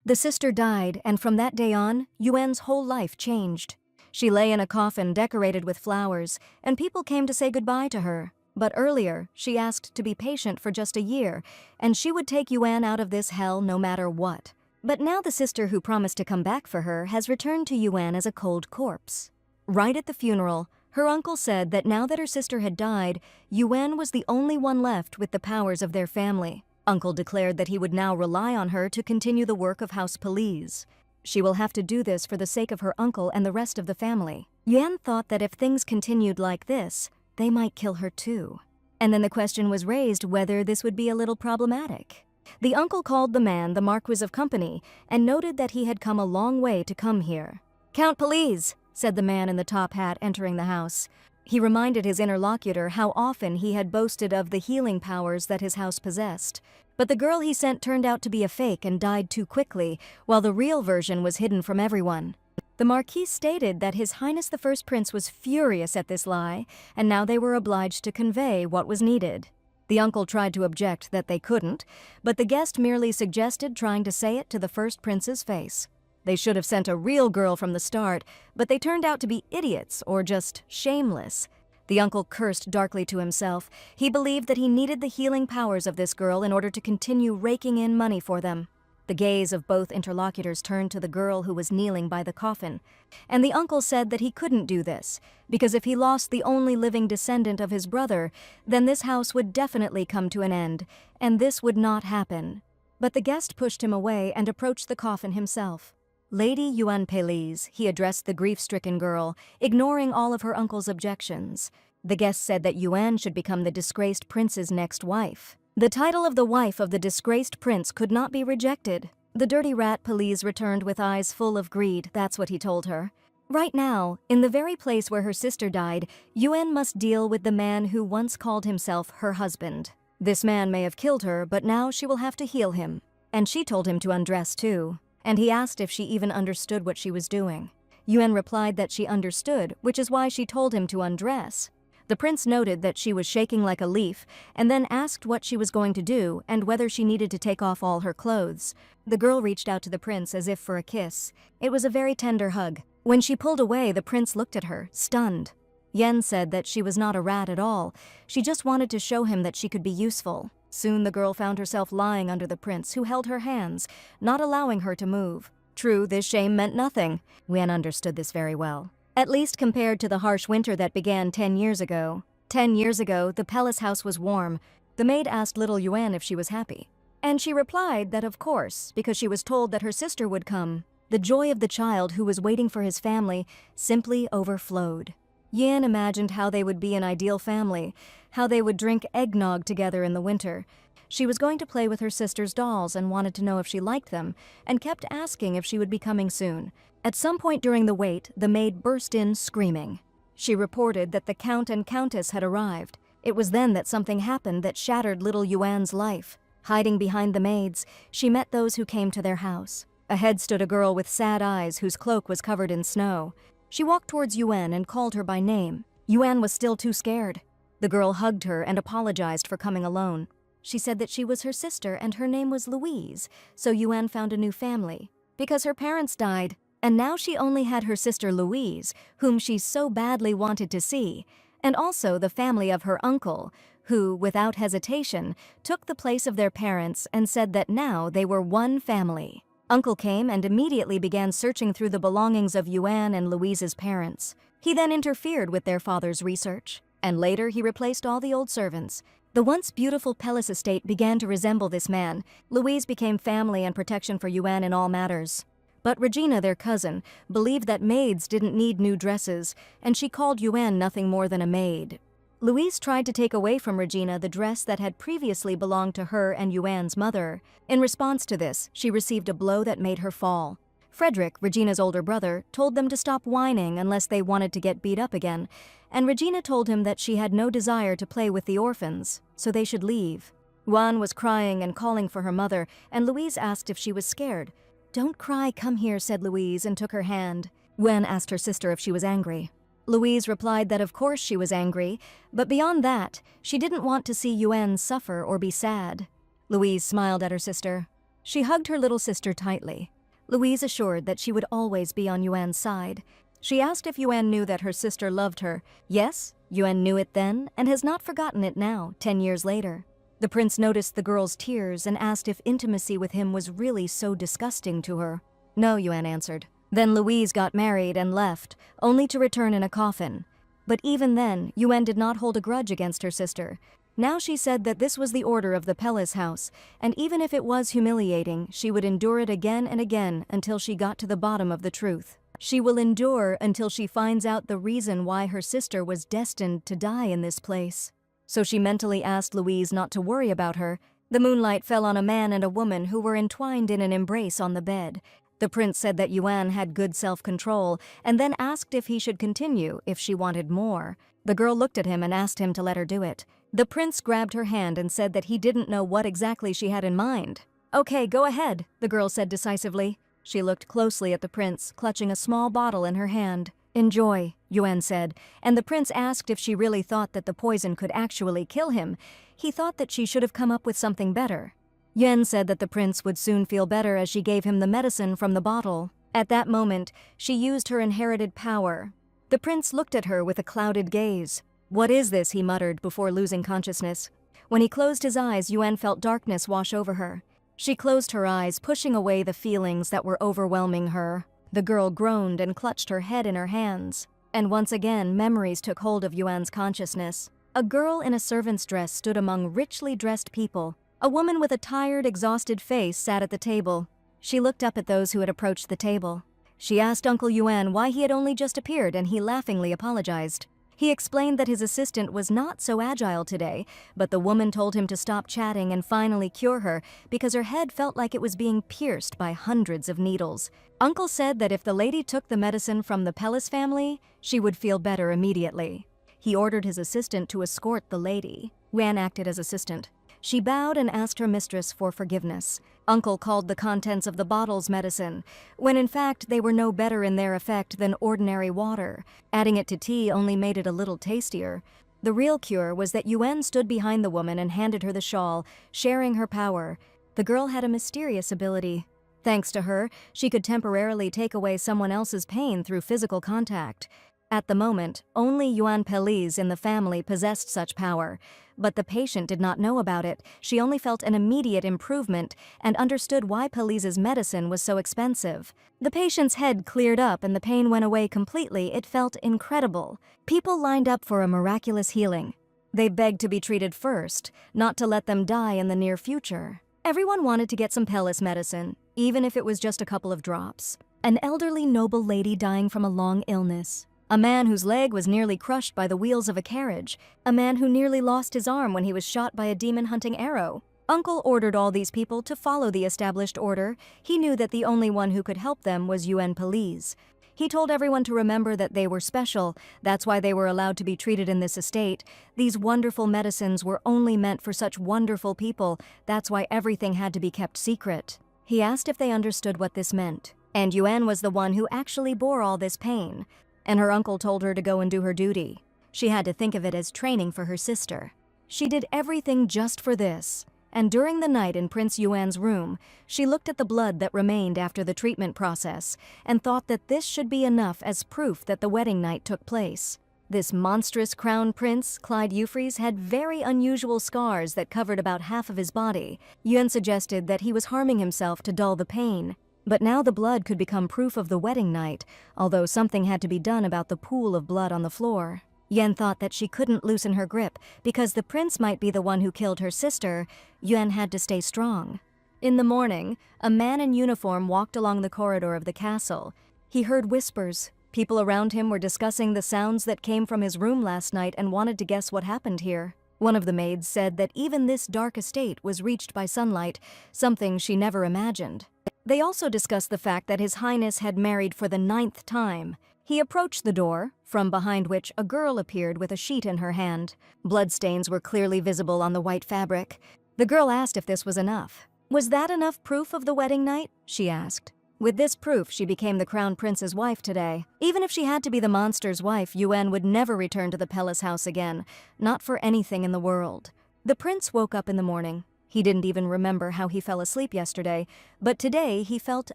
The sister died, and from that day on, Yuan's whole life changed. She lay in a coffin decorated with flowers, and people came to say goodbye to her. But earlier, she asked to be patient for just a year, and she would take Yuan out of this hell no matter what. But now the sister who promised to come back for her has returned to Yuan as a cold corpse. Right at the funeral, her uncle said that now that her sister had died, Yuan was the only one left with the powers of their family. Uncle declared that he would now rely on her to continue the work of house police. She will have to do this for the sake of her uncle and the rest of the family. Yuan thought that if things continued like this, they might kill her too. And then the question was raised whether this would be a little problematic. The uncle called the man the Marquis of Company and noted that he had come a long way to come here. "Count Police," said the man in the top hat entering the house. He reminded his interlocutor how often he had boasted of the healing powers that his house possessed. But the girl he sent turned out to be a fake and died too quickly, while the real version was hidden from everyone. The Marquis stated that His Highness the First Prince was furious at this lie, and now they were obliged to convey what was needed. The uncle tried to object that they couldn't, but the guest merely suggested trying to say it to the First Prince's face. They should have sent a real girl from the start, but they turned out to be idiots or just shameless. The uncle cursed darkly to himself. He believed that he needed the healing powers of this girl in order to continue raking in money for them. The gaze of both interlocutors turned to the girl who was kneeling by the coffin, and the uncle said that he couldn't do this, because if he lost the only living descendant of his brother, then this house would definitely come to an end, and this would not happen. But the guest pushed him away and approached the coffin himself. "Lady Yuan Pelise," he addressed the grief-stricken girl, ignoring all of her uncle's objections. The guest said that Yuan should become the disgraced prince's next wife. The title of the wife of the disgraced prince could not be rejected. The dirty rat Pelise returned with eyes full of greed, that's what he told her. Right now, in the very place where her sister died, Yuan must deal with the man who once called himself her husband. This man may have killed her, but now she will have to heal him. And she told him to undress too. And he asked if she even understood what she was doing. Yuan replied that she understood, which is why she told him to undress. The prince noted that she was shaking like a leaf, and then asked what she was going to do and whether she needed to take off all her clothes. The girl reached out to the prince as if for a kiss. It was a very tender hug. When she pulled away, the prince looked at her, stunned. Yen said that she was not a rat at all. She just wanted to show him that she could be useful. Soon the girl found herself lying under the prince, who held her hands, not allowing her to move. True, this shame meant nothing. Yen understood this very well. At least compared to the harsh winter that began 10 years ago. 10 years ago, the palace house was warm. The maid asked little Yuan if she was happy. And she replied that of course, because she was told that her sister would come. The joy of the child who was waiting for his family simply overflowed. Yin imagined how they would be an ideal family, how they would drink eggnog together in the winter. She was going to play with her sister's dolls and wanted to know if she liked them, and kept asking if she would be coming soon. At some point during the wait, the maid burst in screaming. She reported that the count and countess had arrived. It was then that something happened that shattered little Yuan's life. Hiding behind the maids, she met those who came to their house. Ahead stood a girl with sad eyes whose cloak was covered in snow. She walked towards Yuan and called her by name. Yuan was still too scared. The girl hugged her and apologized for coming alone. She said that she was her sister and her name was Louise, so Yuan found a new family. Because her parents died, and now she only had her sister Louise, whom she so badly wanted to see, and also the family of her uncle, who, without hesitation, took the place of their parents and said that now they were one family. Uncle came and immediately began searching through the belongings of Yuan and Louise's parents. He then interfered with their father's research, and later he replaced all the old servants. The once beautiful Pellis estate began to resemble this man. Louise became family and protection for Yuan in all matters. But Regina, their cousin, believed that maids didn't need new dresses, and she called Yuan nothing more than a maid. Louise tried to take away from Regina the dress that had previously belonged to her and Yuan's mother. In response to this, she received a blow that made her fall. Frederick, Regina's older brother, told them to stop whining unless they wanted to get beat up again, and Regina told him that she had no desire to play with the orphans, so they should leave. Yuan was crying and calling for her mother, and Louise asked if she was scared. "Don't cry, come here," said Louise and took her hand. Yuan asked her sister if she was angry. Louise replied that of course she was angry, but beyond that, she didn't want to see Yuan suffer or be sad. Louise smiled at her sister. She hugged her little sister tightly. Louise assured that she would always be on Yuan's side. She asked if Yuan knew that her sister loved her. Yes, Yuan knew it then and has not forgotten it now, 10 years later. The prince noticed the girl's tears and asked if intimacy with him was really so disgusting to her. No, Yuan answered. Then Louise got married and left, only to return in a coffin. But even then, Yuan did not hold a grudge against her sister. Now she said that this was the order of the Palace house, and even if it was humiliating, she would endure it again and again until she got to the bottom of the truth. She will endure until she finds out the reason why her sister was destined to die in this place. So she mentally asked Louise not to worry about her. The moonlight fell on a man and a woman who were entwined in an embrace on the bed. The prince said that Yuan had good self-control and then asked if he should continue if she wanted more. The girl looked at him and asked him to let her do it. The prince grabbed her hand and said that he didn't know what exactly she had in mind. Okay, go ahead, the girl said decisively. She looked closely at the prince, clutching a small bottle in her hand. Enjoy, Yuan said, and the prince asked if she really thought that the poison could actually kill him. He thought that she should have come up with something better. Yuan said that the prince would soon feel better as she gave him the medicine from the bottle. At that moment, she used her inherited power. The prince looked at her with a clouded gaze. What is this, he muttered before losing consciousness. When he closed his eyes, Yuan felt darkness wash over her. She closed her eyes, pushing away the feelings that were overwhelming her. The girl groaned and clutched her head in her hands. And once again, memories took hold of Yuan's consciousness. A girl in a servant's dress stood among richly dressed people. A woman with a tired, exhausted face sat at the table. She looked up at those who had approached the table. She asked Uncle Yuan why he had only just appeared, and he laughingly apologized. He explained that his assistant was not so agile today, but the woman told him to stop chatting and finally cure her because her head felt like it was being pierced by hundreds of needles. Uncle said that if the lady took the medicine from the Pellis family, she would feel better immediately. He ordered his assistant to escort the lady. Yuan acted as assistant. She bowed and asked her mistress for forgiveness. Uncle called the contents of the bottles medicine, when in fact they were no better in their effect than ordinary water. Adding it to tea only made it a little tastier. The real cure was that Yuan stood behind the woman and handed her the shawl, sharing her power. The girl had a mysterious ability. Thanks to her, she could temporarily take away someone else's pain through physical contact. At the moment, only Yuan Pellis in the family possessed such power. But the patient did not know about it. She only felt an immediate improvement and understood why Pellis's medicine was so expensive. The patient's head cleared up and the pain went away completely. It felt incredible. People lined up for a miraculous healing. They begged to be treated first, not to let them die in the near future. Everyone wanted to get some Pellis medicine, even if it was just a couple of drops. An elderly noble lady dying from a long illness. A man whose leg was nearly crushed by the wheels of a carriage. A man who nearly lost his arm when he was shot by a demon-hunting arrow. Uncle ordered all these people to follow the established order. He knew that the only one who could help them was Yuan Pellis. He told everyone to remember that they were special. That's why they were allowed to be treated in this estate. These wonderful medicines were only meant for such wonderful people. That's why everything had to be kept secret. He asked if they understood what this meant. And Yuan was the one who actually bore all this pain. And her uncle told her to go and do her duty. She had to think of it as training for her sister. She did everything just for this. And during the night in Prince Yuan's room, she looked at the blood that remained after the treatment process and thought that this should be enough as proof that the wedding night took place. This monstrous crown prince, Clyde Euphrates, had very unusual scars that covered about half of his body. Yuan suggested that he was harming himself to dull the pain. But now the blood could become proof of the wedding night, although something had to be done about the pool of blood on the floor. Yuan thought that she couldn't loosen her grip because the prince might be the one who killed her sister. Yuan had to stay strong. In the morning, a man in uniform walked along the corridor of the castle. He heard whispers. People around him were discussing the sounds that came from his room last night and wanted to guess what happened here. One of the maids said that even this dark estate was reached by sunlight, something she never imagined. They also discussed the fact that His Highness had married for the 9th time. He approached the door, from behind which a girl appeared with a sheet in her hand. Bloodstains were clearly visible on the white fabric. The girl asked if this was enough. Was that enough proof of the wedding night? She asked. With this proof, she became the crown prince's wife today. Even if she had to be the monster's wife, Yuan would never return to the Pellis house again, not for anything in the world. The prince woke up in the morning. He didn't even remember how he fell asleep yesterday, but today he felt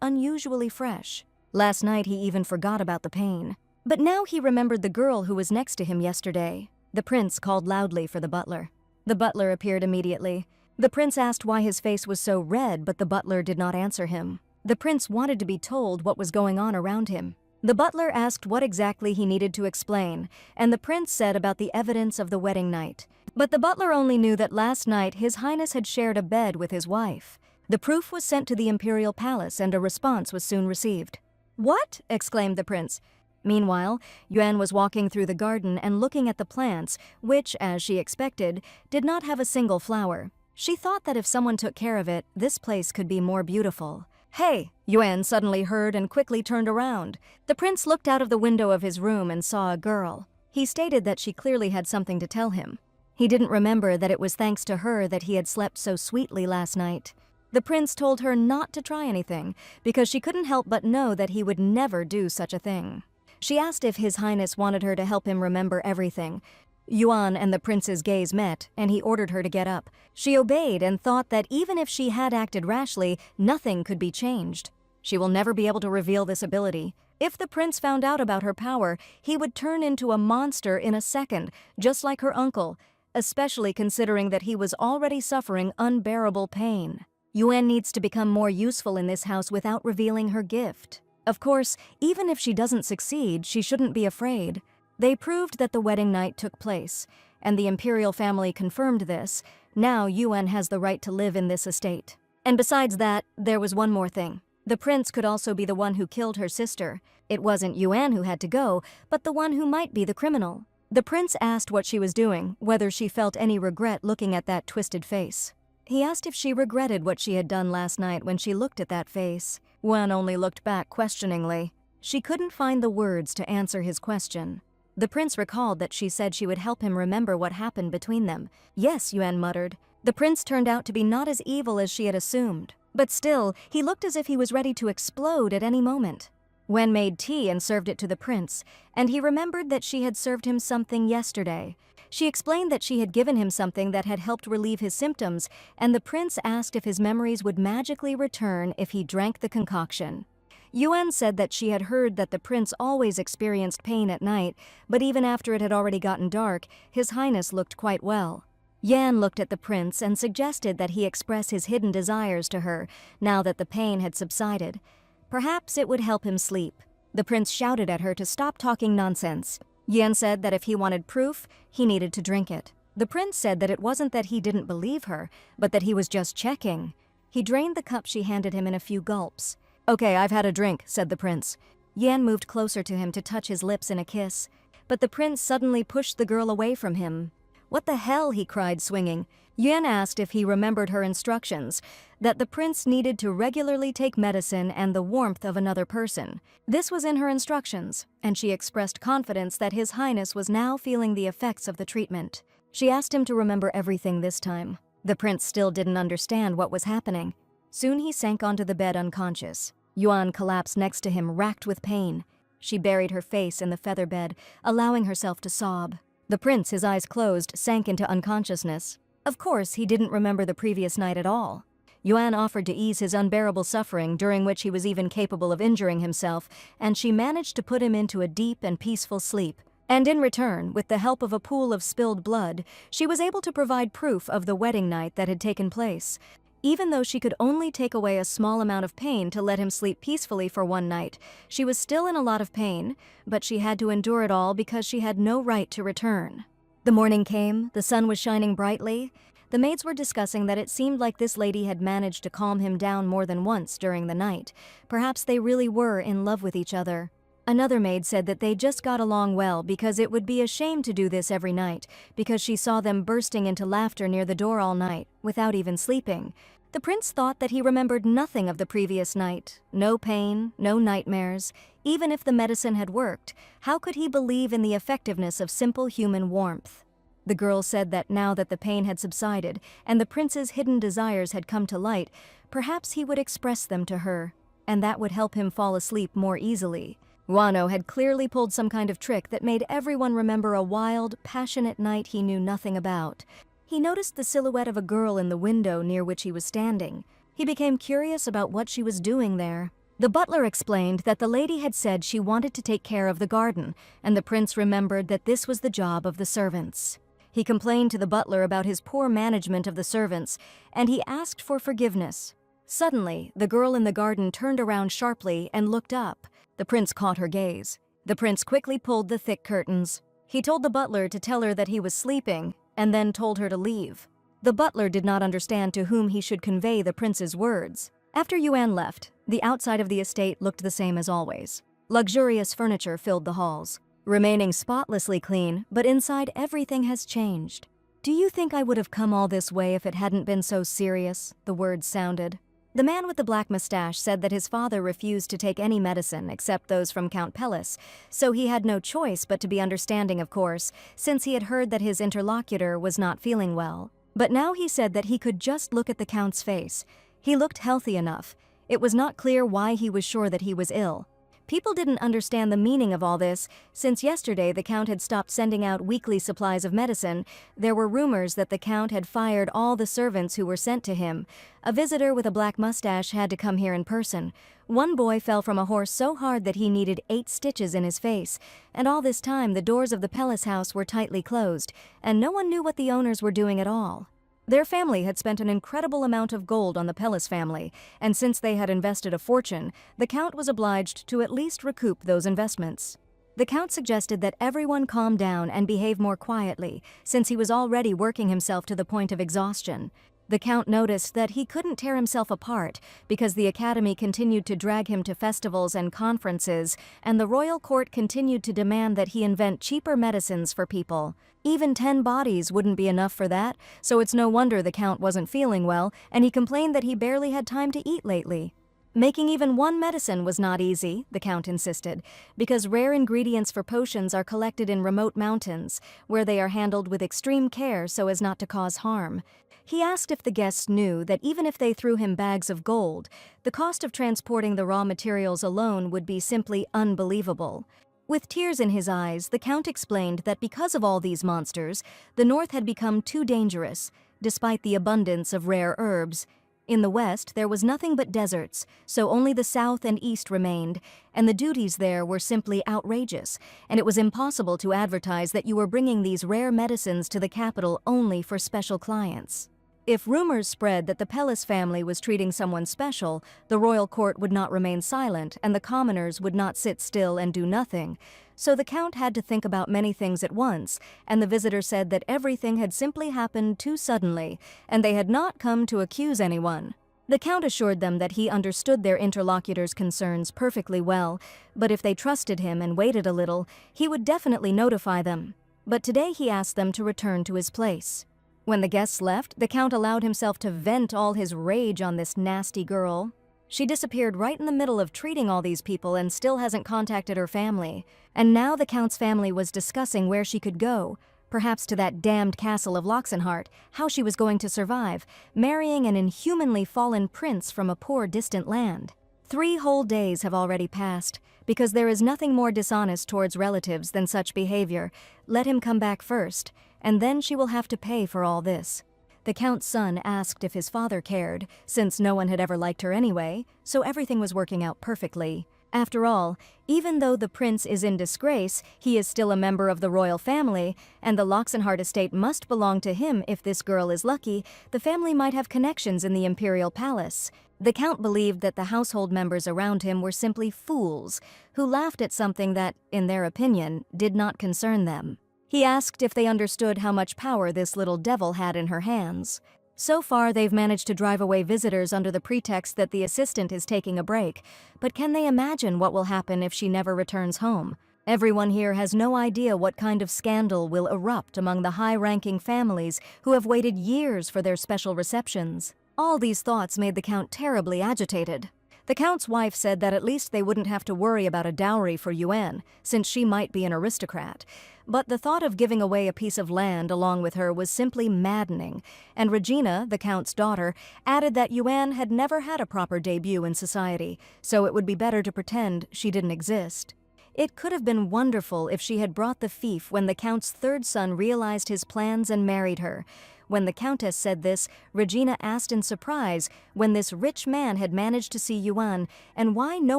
unusually fresh. Last night he even forgot about the pain. But now he remembered the girl who was next to him yesterday. The prince called loudly for the butler. The butler appeared immediately. The prince asked why his face was so red, but the butler did not answer him. The prince wanted to be told what was going on around him. The butler asked what exactly he needed to explain, and the prince said about the evidence of the wedding night. But the butler only knew that last night His Highness had shared a bed with his wife. The proof was sent to the imperial palace and a response was soon received. "What?" exclaimed the prince. Meanwhile, Yuan was walking through the garden and looking at the plants, which, as she expected, did not have a single flower. She thought that if someone took care of it, this place could be more beautiful. "Hey!" Yuan suddenly heard and quickly turned around. The prince looked out of the window of his room and saw a girl. He stated that she clearly had something to tell him. He didn't remember that it was thanks to her that he had slept so sweetly last night. The prince told her not to try anything, because she couldn't help but know that he would never do such a thing. She asked if His Highness wanted her to help him remember everything. Yuan and the prince's gaze met, and he ordered her to get up. She obeyed and thought that even if she had acted rashly, nothing could be changed. She will never be able to reveal this ability. If the prince found out about her power, he would turn into a monster in a second, just like her uncle, especially considering that he was already suffering unbearable pain. Yuan needs to become more useful in this house without revealing her gift. Of course, even if she doesn't succeed, she shouldn't be afraid. They proved that the wedding night took place, and the imperial family confirmed this. Now Yuan has the right to live in this estate. And besides that, there was one more thing. The prince could also be the one who killed her sister. It wasn't Yuan who had to go, but the one who might be the criminal. The prince asked what she was doing, whether she felt any regret looking at that twisted face. He asked if she regretted what she had done last night when she looked at that face. Yuan only looked back questioningly. She couldn't find the words to answer his question. The prince recalled that she said she would help him remember what happened between them. "Yes," Yuan muttered. The prince turned out to be not as evil as she had assumed. But still, he looked as if he was ready to explode at any moment. Wen made tea and served it to the prince, and he remembered that she had served him something yesterday. She explained that she had given him something that had helped relieve his symptoms, and the prince asked if his memories would magically return if he drank the concoction. Yuan said that she had heard that the prince always experienced pain at night, but even after it had already gotten dark, His Highness looked quite well. Yan looked at the prince and suggested that he express his hidden desires to her, now that the pain had subsided. Perhaps it would help him sleep. The prince shouted at her to stop talking nonsense. Yan said that if he wanted proof, he needed to drink it. The prince said that it wasn't that he didn't believe her, but that he was just checking. He drained the cup she handed him in a few gulps. "Okay, I've had a drink," said the prince. Yan moved closer to him to touch his lips in a kiss, but the prince suddenly pushed the girl away from him. "What the hell?" he cried, swinging. Yan asked if he remembered her instructions, that the prince needed to regularly take medicine and the warmth of another person. This was in her instructions, and she expressed confidence that His Highness was now feeling the effects of the treatment. She asked him to remember everything this time. The prince still didn't understand what was happening. Soon he sank onto the bed unconscious. Yuan collapsed next to him, racked with pain. She buried her face in the feather bed, allowing herself to sob. The prince, his eyes closed, sank into unconsciousness. Of course, he didn't remember the previous night at all. Yuan offered to ease his unbearable suffering, during which he was even capable of injuring himself, and she managed to put him into a deep and peaceful sleep. And in return, with the help of a pool of spilled blood, she was able to provide proof of the wedding night that had taken place. Even though she could only take away a small amount of pain to let him sleep peacefully for one night, she was still in a lot of pain, but she had to endure it all because she had no right to return. The morning came, the sun was shining brightly. The maids were discussing that it seemed like this lady had managed to calm him down more than once during the night. Perhaps they really were in love with each other. Another maid said that they just got along well because it would be a shame to do this every night, because she saw them bursting into laughter near the door all night, without even sleeping. The prince thought that he remembered nothing of the previous night. No pain, no nightmares. Even if the medicine had worked, how could he believe in the effectiveness of simple human warmth? The girl said that now that the pain had subsided and the prince's hidden desires had come to light, perhaps he would express them to her, and that would help him fall asleep more easily. Wano had clearly pulled some kind of trick that made everyone remember a wild, passionate night he knew nothing about. He noticed the silhouette of a girl in the window near which he was standing. He became curious about what she was doing there. The butler explained that the lady had said she wanted to take care of the garden, and the prince remembered that this was the job of the servants. He complained to the butler about his poor management of the servants, and he asked for forgiveness. Suddenly, the girl in the garden turned around sharply and looked up. The prince caught her gaze. The prince quickly pulled the thick curtains. He told the butler to tell her that he was sleeping, and then told her to leave. The butler did not understand to whom he should convey the prince's words. After Yuan left, the outside of the estate looked the same as always. Luxurious furniture filled the halls, remaining spotlessly clean, but inside everything has changed. "Do you think I would have come all this way if it hadn't been so serious?" the words sounded. The man with the black mustache said that his father refused to take any medicine except those from Count Pellis, so he had no choice but to be understanding, of course, since he had heard that his interlocutor was not feeling well. But now he said that he could just look at the Count's face. He looked healthy enough. It was not clear why he was sure that he was ill. People didn't understand the meaning of all this. Since yesterday the Count had stopped sending out weekly supplies of medicine, there were rumors that the Count had fired all the servants who were sent to him. A visitor with a black mustache had to come here in person. One boy fell from a horse so hard that he needed 8 stitches in his face, and all this time the doors of the Pellis house were tightly closed, and no one knew what the owners were doing at all. Their family had spent an incredible amount of gold on the Pellis family, and since they had invested a fortune, the Count was obliged to at least recoup those investments. The Count suggested that everyone calm down and behave more quietly, since he was already working himself to the point of exhaustion. The Count noticed that he couldn't tear himself apart because the Academy continued to drag him to festivals and conferences, and the royal court continued to demand that he invent cheaper medicines for people. Even 10 bodies wouldn't be enough for that, so it's no wonder the Count wasn't feeling well, and he complained that he barely had time to eat lately. Making even one medicine was not easy, the Count insisted, because rare ingredients for potions are collected in remote mountains, where they are handled with extreme care so as not to cause harm. He asked if the guests knew that even if they threw him bags of gold, the cost of transporting the raw materials alone would be simply unbelievable. With tears in his eyes, the Count explained that because of all these monsters, the north had become too dangerous, despite the abundance of rare herbs. In the west, there was nothing but deserts, so only the south and east remained, and the duties there were simply outrageous, and it was impossible to advertise that you were bringing these rare medicines to the capital only for special clients. If rumors spread that the Pellis family was treating someone special, the royal court would not remain silent and the commoners would not sit still and do nothing. So the Count had to think about many things at once, and the visitor said that everything had simply happened too suddenly, and they had not come to accuse anyone. The Count assured them that he understood their interlocutor's concerns perfectly well, but if they trusted him and waited a little, he would definitely notify them. But today he asked them to return to his place. When the guests left, the Count allowed himself to vent all his rage on this nasty girl. She disappeared right in the middle of treating all these people and still hasn't contacted her family. And now the Count's family was discussing where she could go, perhaps to that damned castle of Loxenhart, how she was going to survive, marrying an inhumanly fallen prince from a poor distant land. 3 whole days have already passed, because there is nothing more dishonest towards relatives than such behavior. Let him come back first, and then she will have to pay for all this. The Count's son asked if his father cared, since no one had ever liked her anyway, so everything was working out perfectly. After all, even though the prince is in disgrace, he is still a member of the royal family, and the Loxenhart estate must belong to him if this girl is lucky. The family might have connections in the imperial palace. The Count believed that the household members around him were simply fools, who laughed at something that, in their opinion, did not concern them. He asked if they understood how much power this little devil had in her hands. So far, they've managed to drive away visitors under the pretext that the assistant is taking a break, but can they imagine what will happen if she never returns home? Everyone here has no idea what kind of scandal will erupt among the high-ranking families who have waited years for their special receptions. All these thoughts made the Count terribly agitated. The Count's wife said that at least they wouldn't have to worry about a dowry for Yuan, since she might be an aristocrat. But the thought of giving away a piece of land along with her was simply maddening, and Regina, the Count's daughter, added that Yuan had never had a proper debut in society, so it would be better to pretend she didn't exist. It could have been wonderful if she had brought the fief when the Count's 3rd son realized his plans and married her. When the Countess said this, Regina asked in surprise when this rich man had managed to see Yuan and why no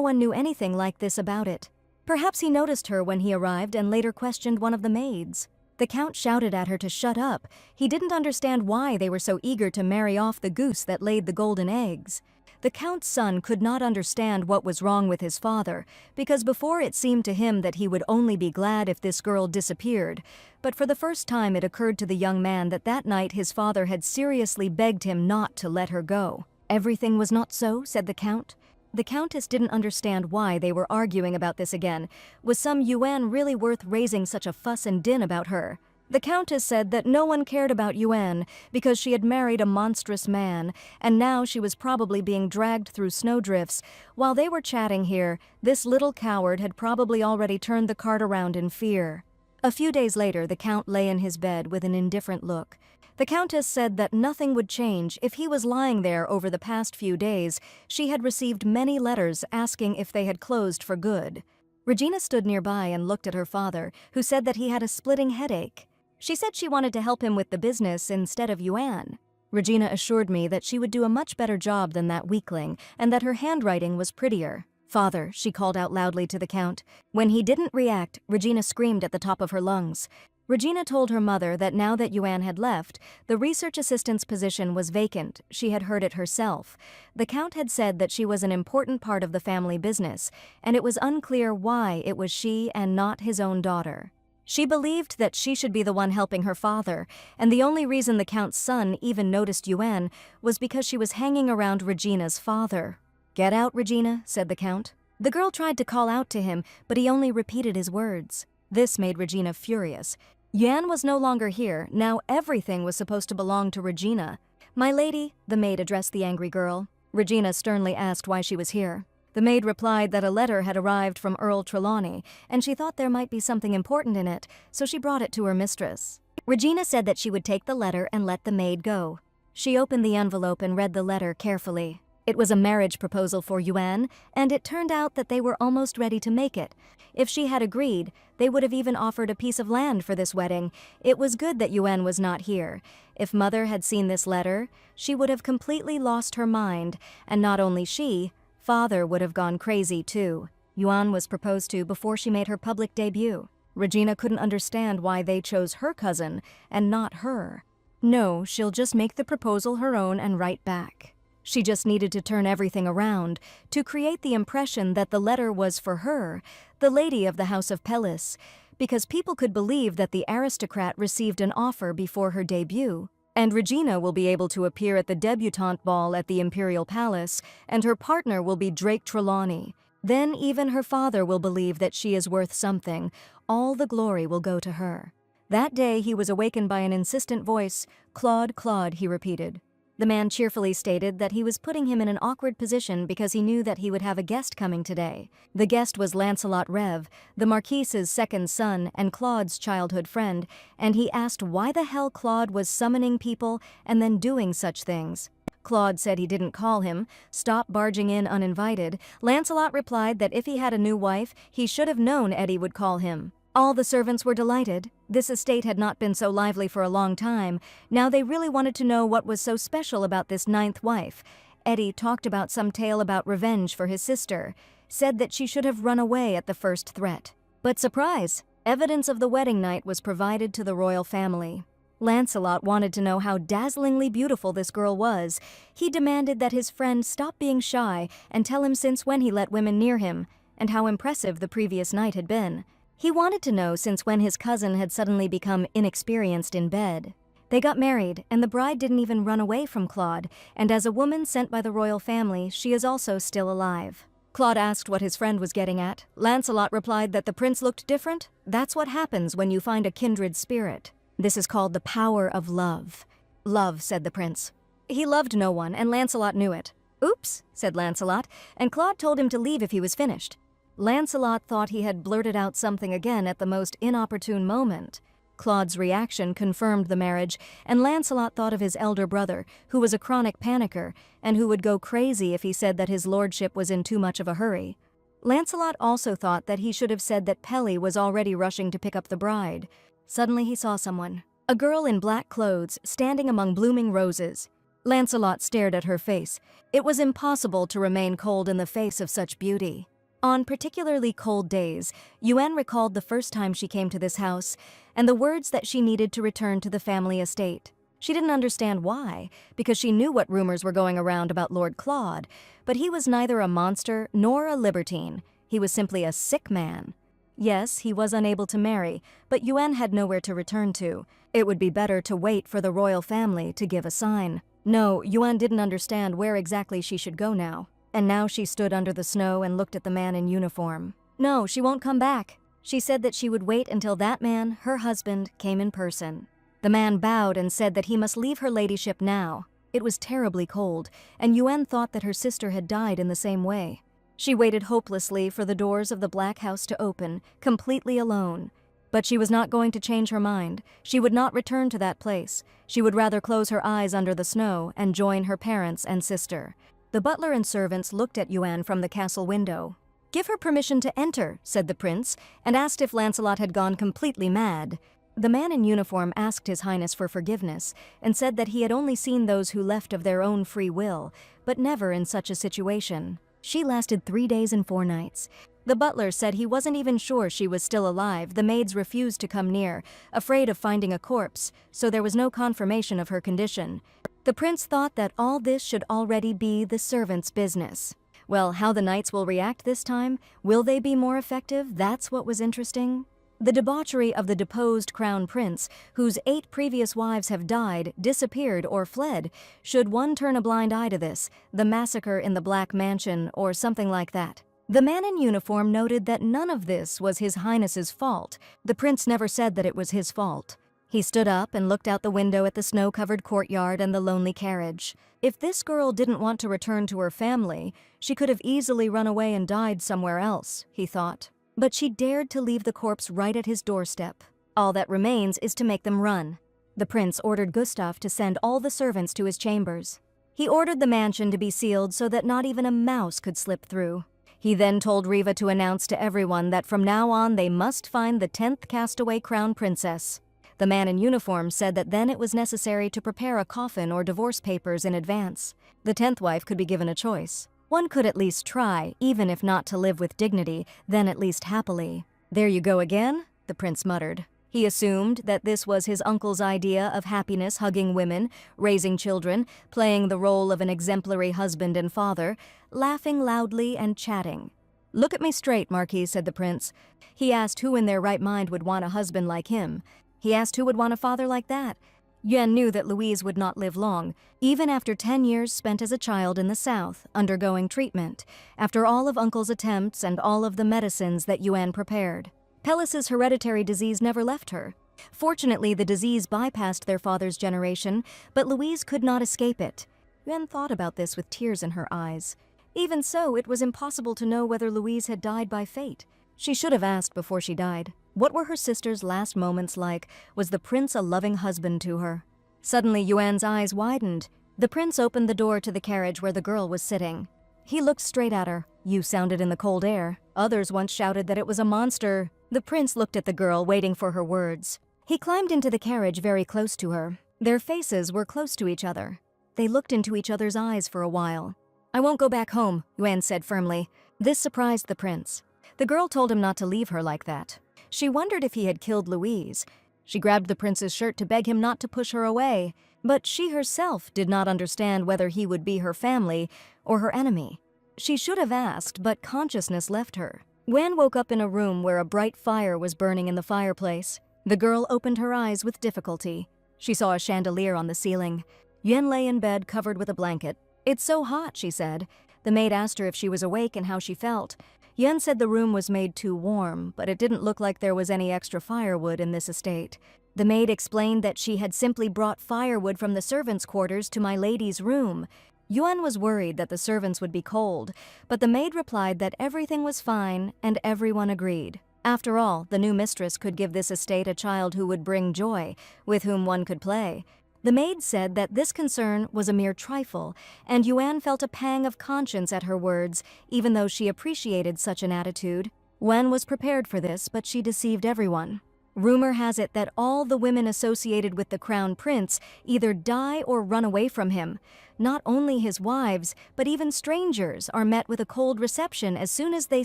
one knew anything like this about it. Perhaps he noticed her when he arrived and later questioned one of the maids. The Count shouted at her to shut up. He didn't understand why they were so eager to marry off the goose that laid the golden eggs. The Count's son could not understand what was wrong with his father, because before it seemed to him that he would only be glad if this girl disappeared. But for the first time it occurred to the young man that that night his father had seriously begged him not to let her go. "Everything was not so," said the Count. The Countess didn't understand why they were arguing about this again. Was some Yuan really worth raising such a fuss and din about her? The Countess said that no one cared about Yuan because she had married a monstrous man, and now she was probably being dragged through snowdrifts. While they were chatting here, this little coward had probably already turned the cart around in fear. A few days later, the Count lay in his bed with an indifferent look. The Countess said that nothing would change if he was lying there over the past few days. She had received many letters asking if they had closed for good. Regina stood nearby and looked at her father, who said that he had a splitting headache. She said she wanted to help him with the business instead of Yuan. Regina assured me that she would do a much better job than that weakling, and that her handwriting was prettier. "Father," she called out loudly to the Count. When he didn't react, Regina screamed at the top of her lungs. Regina told her mother that now that Yuan had left, the research assistant's position was vacant. She had heard it herself. The Count had said that she was an important part of the family business, and it was unclear why it was she and not his own daughter. She believed that she should be the one helping her father, and the only reason the Count's son even noticed Yuan was because she was hanging around Regina's father. "Get out, Regina," said the Count. The girl tried to call out to him, but he only repeated his words. This made Regina furious. Yuan was no longer here. Now everything was supposed to belong to Regina. "My lady," the maid addressed the angry girl. Regina sternly asked why she was here. The maid replied that a letter had arrived from Earl Trelawney, and she thought there might be something important in it, so she brought it to her mistress. Regina said that she would take the letter and let the maid go. She opened the envelope and read the letter carefully. It was a marriage proposal for Yuan, and it turned out that they were almost ready to make it. If she had agreed, they would have even offered a piece of land for this wedding. It was good that Yuan was not here. If Mother had seen this letter, she would have completely lost her mind, and not only she, Father would have gone crazy too. Yuan was proposed to before she made her public debut. Regina couldn't understand why they chose her cousin and not her. No, she'll just make the proposal her own and write back. She just needed to turn everything around, to create the impression that the letter was for her, the lady of the House of Pelis, because people could believe that the aristocrat received an offer before her debut. And Regina will be able to appear at the debutante ball at the Imperial Palace, and her partner will be Drake Trelawney. Then even her father will believe that she is worth something. All the glory will go to her. That day he was awakened by an insistent voice. "Claude, Claude," he repeated. The man cheerfully stated that he was putting him in an awkward position because he knew that he would have a guest coming today. The guest was Lancelot Rev, the Marquise's second son and Claude's childhood friend, and he asked why the hell Claude was summoning people and then doing such things. Claude said he didn't call him. "Stop barging in uninvited." Lancelot replied that if he had a new wife, he should have known Eddie would call him. All the servants were delighted. This estate had not been so lively for a long time. Now they really wanted to know what was so special about this ninth wife. Eddie talked about some tale about revenge for his sister, said that she should have run away at the first threat. But surprise! Evidence of the wedding night was provided to the royal family. Lancelot wanted to know how dazzlingly beautiful this girl was. He demanded that his friend stop being shy and tell him since when he let women near him, and how impressive the previous night had been. He wanted to know since when his cousin had suddenly become inexperienced in bed. They got married, and the bride didn't even run away from Claude, and as a woman sent by the royal family, she is also still alive. Claude asked what his friend was getting at. Lancelot replied that the prince looked different. That's what happens when you find a kindred spirit. This is called the power of love. "Love," said the prince. He loved no one, and Lancelot knew it. "Oops," said Lancelot, and Claude told him to leave if he was finished. Lancelot thought he had blurted out something again at the most inopportune moment. Claude's reaction confirmed the marriage, and Lancelot thought of his elder brother, who was a chronic panicker, and who would go crazy if he said that his lordship was in too much of a hurry. Lancelot also thought that he should have said that Pelly was already rushing to pick up the bride. Suddenly he saw someone. A girl in black clothes standing among blooming roses. Lancelot stared at her face. It was impossible to remain cold in the face of such beauty. On particularly cold days, Yuen recalled the first time she came to this house and the words that she needed to return to the family estate. She didn't understand why, because she knew what rumors were going around about Lord Claude, but he was neither a monster nor a libertine. He was simply a sick man. Yes, he was unable to marry, but Yuen had nowhere to return to. It would be better to wait for the royal family to give a sign. No, Yuen didn't understand where exactly she should go now. And now she stood under the snow and looked at the man in uniform. No, she won't come back. She said that she would wait until that man, her husband, came in person. The man bowed and said that he must leave her ladyship now. It was terribly cold, and Yuen thought that her sister had died in the same way. She waited hopelessly for the doors of the black house to open, completely alone. But she was not going to change her mind. She would not return to that place. She would rather close her eyes under the snow and join her parents and sister. The butler and servants looked at Yuen from the castle window. "Give her permission to enter," said the prince, and asked if Lancelot had gone completely mad. The man in uniform asked His Highness for forgiveness and said that he had only seen those who left of their own free will, but never in such a situation. She lasted 3 days and 4 nights. The butler said he wasn't even sure she was still alive. The maids refused to come near, afraid of finding a corpse, so there was no confirmation of her condition. The prince thought that all this should already be the servants' business. Well, how the knights will react this time? Will they be more effective? That's what was interesting. The debauchery of the deposed crown prince, whose 8 previous wives have died, disappeared, or fled. Should one turn a blind eye to this? The massacre in the Black Mansion, or something like that. The man in uniform noted that none of this was His Highness's fault. The prince never said that it was his fault. He stood up and looked out the window at the snow-covered courtyard and the lonely carriage. If this girl didn't want to return to her family, she could have easily run away and died somewhere else, he thought. But she dared to leave the corpse right at his doorstep. All that remains is to make them run. The prince ordered Gustav to send all the servants to his chambers. He ordered the mansion to be sealed so that not even a mouse could slip through. He then told Riva to announce to everyone that from now on they must find the 10th castaway crown princess. The man in uniform said that then it was necessary to prepare a coffin or divorce papers in advance. The 10th wife could be given a choice. One could at least try, even if not to live with dignity, then at least happily. "There you go again," the prince muttered. He assumed that this was his uncle's idea of happiness, hugging women, raising children, playing the role of an exemplary husband and father, laughing loudly and chatting. "Look at me straight, Marquis," said the prince. He asked who in their right mind would want a husband like him. He asked who would want a father like that. Yuen knew that Louise would not live long, even after 10 years spent as a child in the south, undergoing treatment, after all of Uncle's attempts and all of the medicines that Yuen prepared. Pellis's hereditary disease never left her. Fortunately, the disease bypassed their father's generation, but Louise could not escape it. Yuen thought about this with tears in her eyes. Even so, it was impossible to know whether Louise had died by fate. She should have asked before she died. What were her sister's last moments like? Was the prince a loving husband to her? Suddenly, Yuen's eyes widened. The prince opened the door to the carriage where the girl was sitting. He looked straight at her. "You sounded in the cold air. Others once shouted that it was a monster." The prince looked at the girl, waiting for her words. He climbed into the carriage very close to her. Their faces were close to each other. They looked into each other's eyes for a while. "I won't go back home," Yuen said firmly. This surprised the prince. The girl told him not to leave her like that. She wondered if he had killed Louise. She grabbed the prince's shirt to beg him not to push her away, but she herself did not understand whether he would be her family or her enemy. She should have asked, but consciousness left her. Wen woke up in a room where a bright fire was burning in the fireplace. The girl opened her eyes with difficulty. She saw a chandelier on the ceiling. Yuen lay in bed covered with a blanket. "It's so hot," she said. The maid asked her if she was awake and how she felt. Yuen said the room was made too warm, but it didn't look like there was any extra firewood in this estate. The maid explained that she had simply brought firewood from the servants' quarters to my lady's room. Yuen was worried that the servants would be cold, but the maid replied that everything was fine and everyone agreed. After all, the new mistress could give this estate a child who would bring joy, with whom one could play. The maid said that this concern was a mere trifle, and Yuen felt a pang of conscience at her words, even though she appreciated such an attitude. Wen was prepared for this, but she deceived everyone. Rumor has it that all the women associated with the crown prince either die or run away from him. Not only his wives, but even strangers are met with a cold reception as soon as they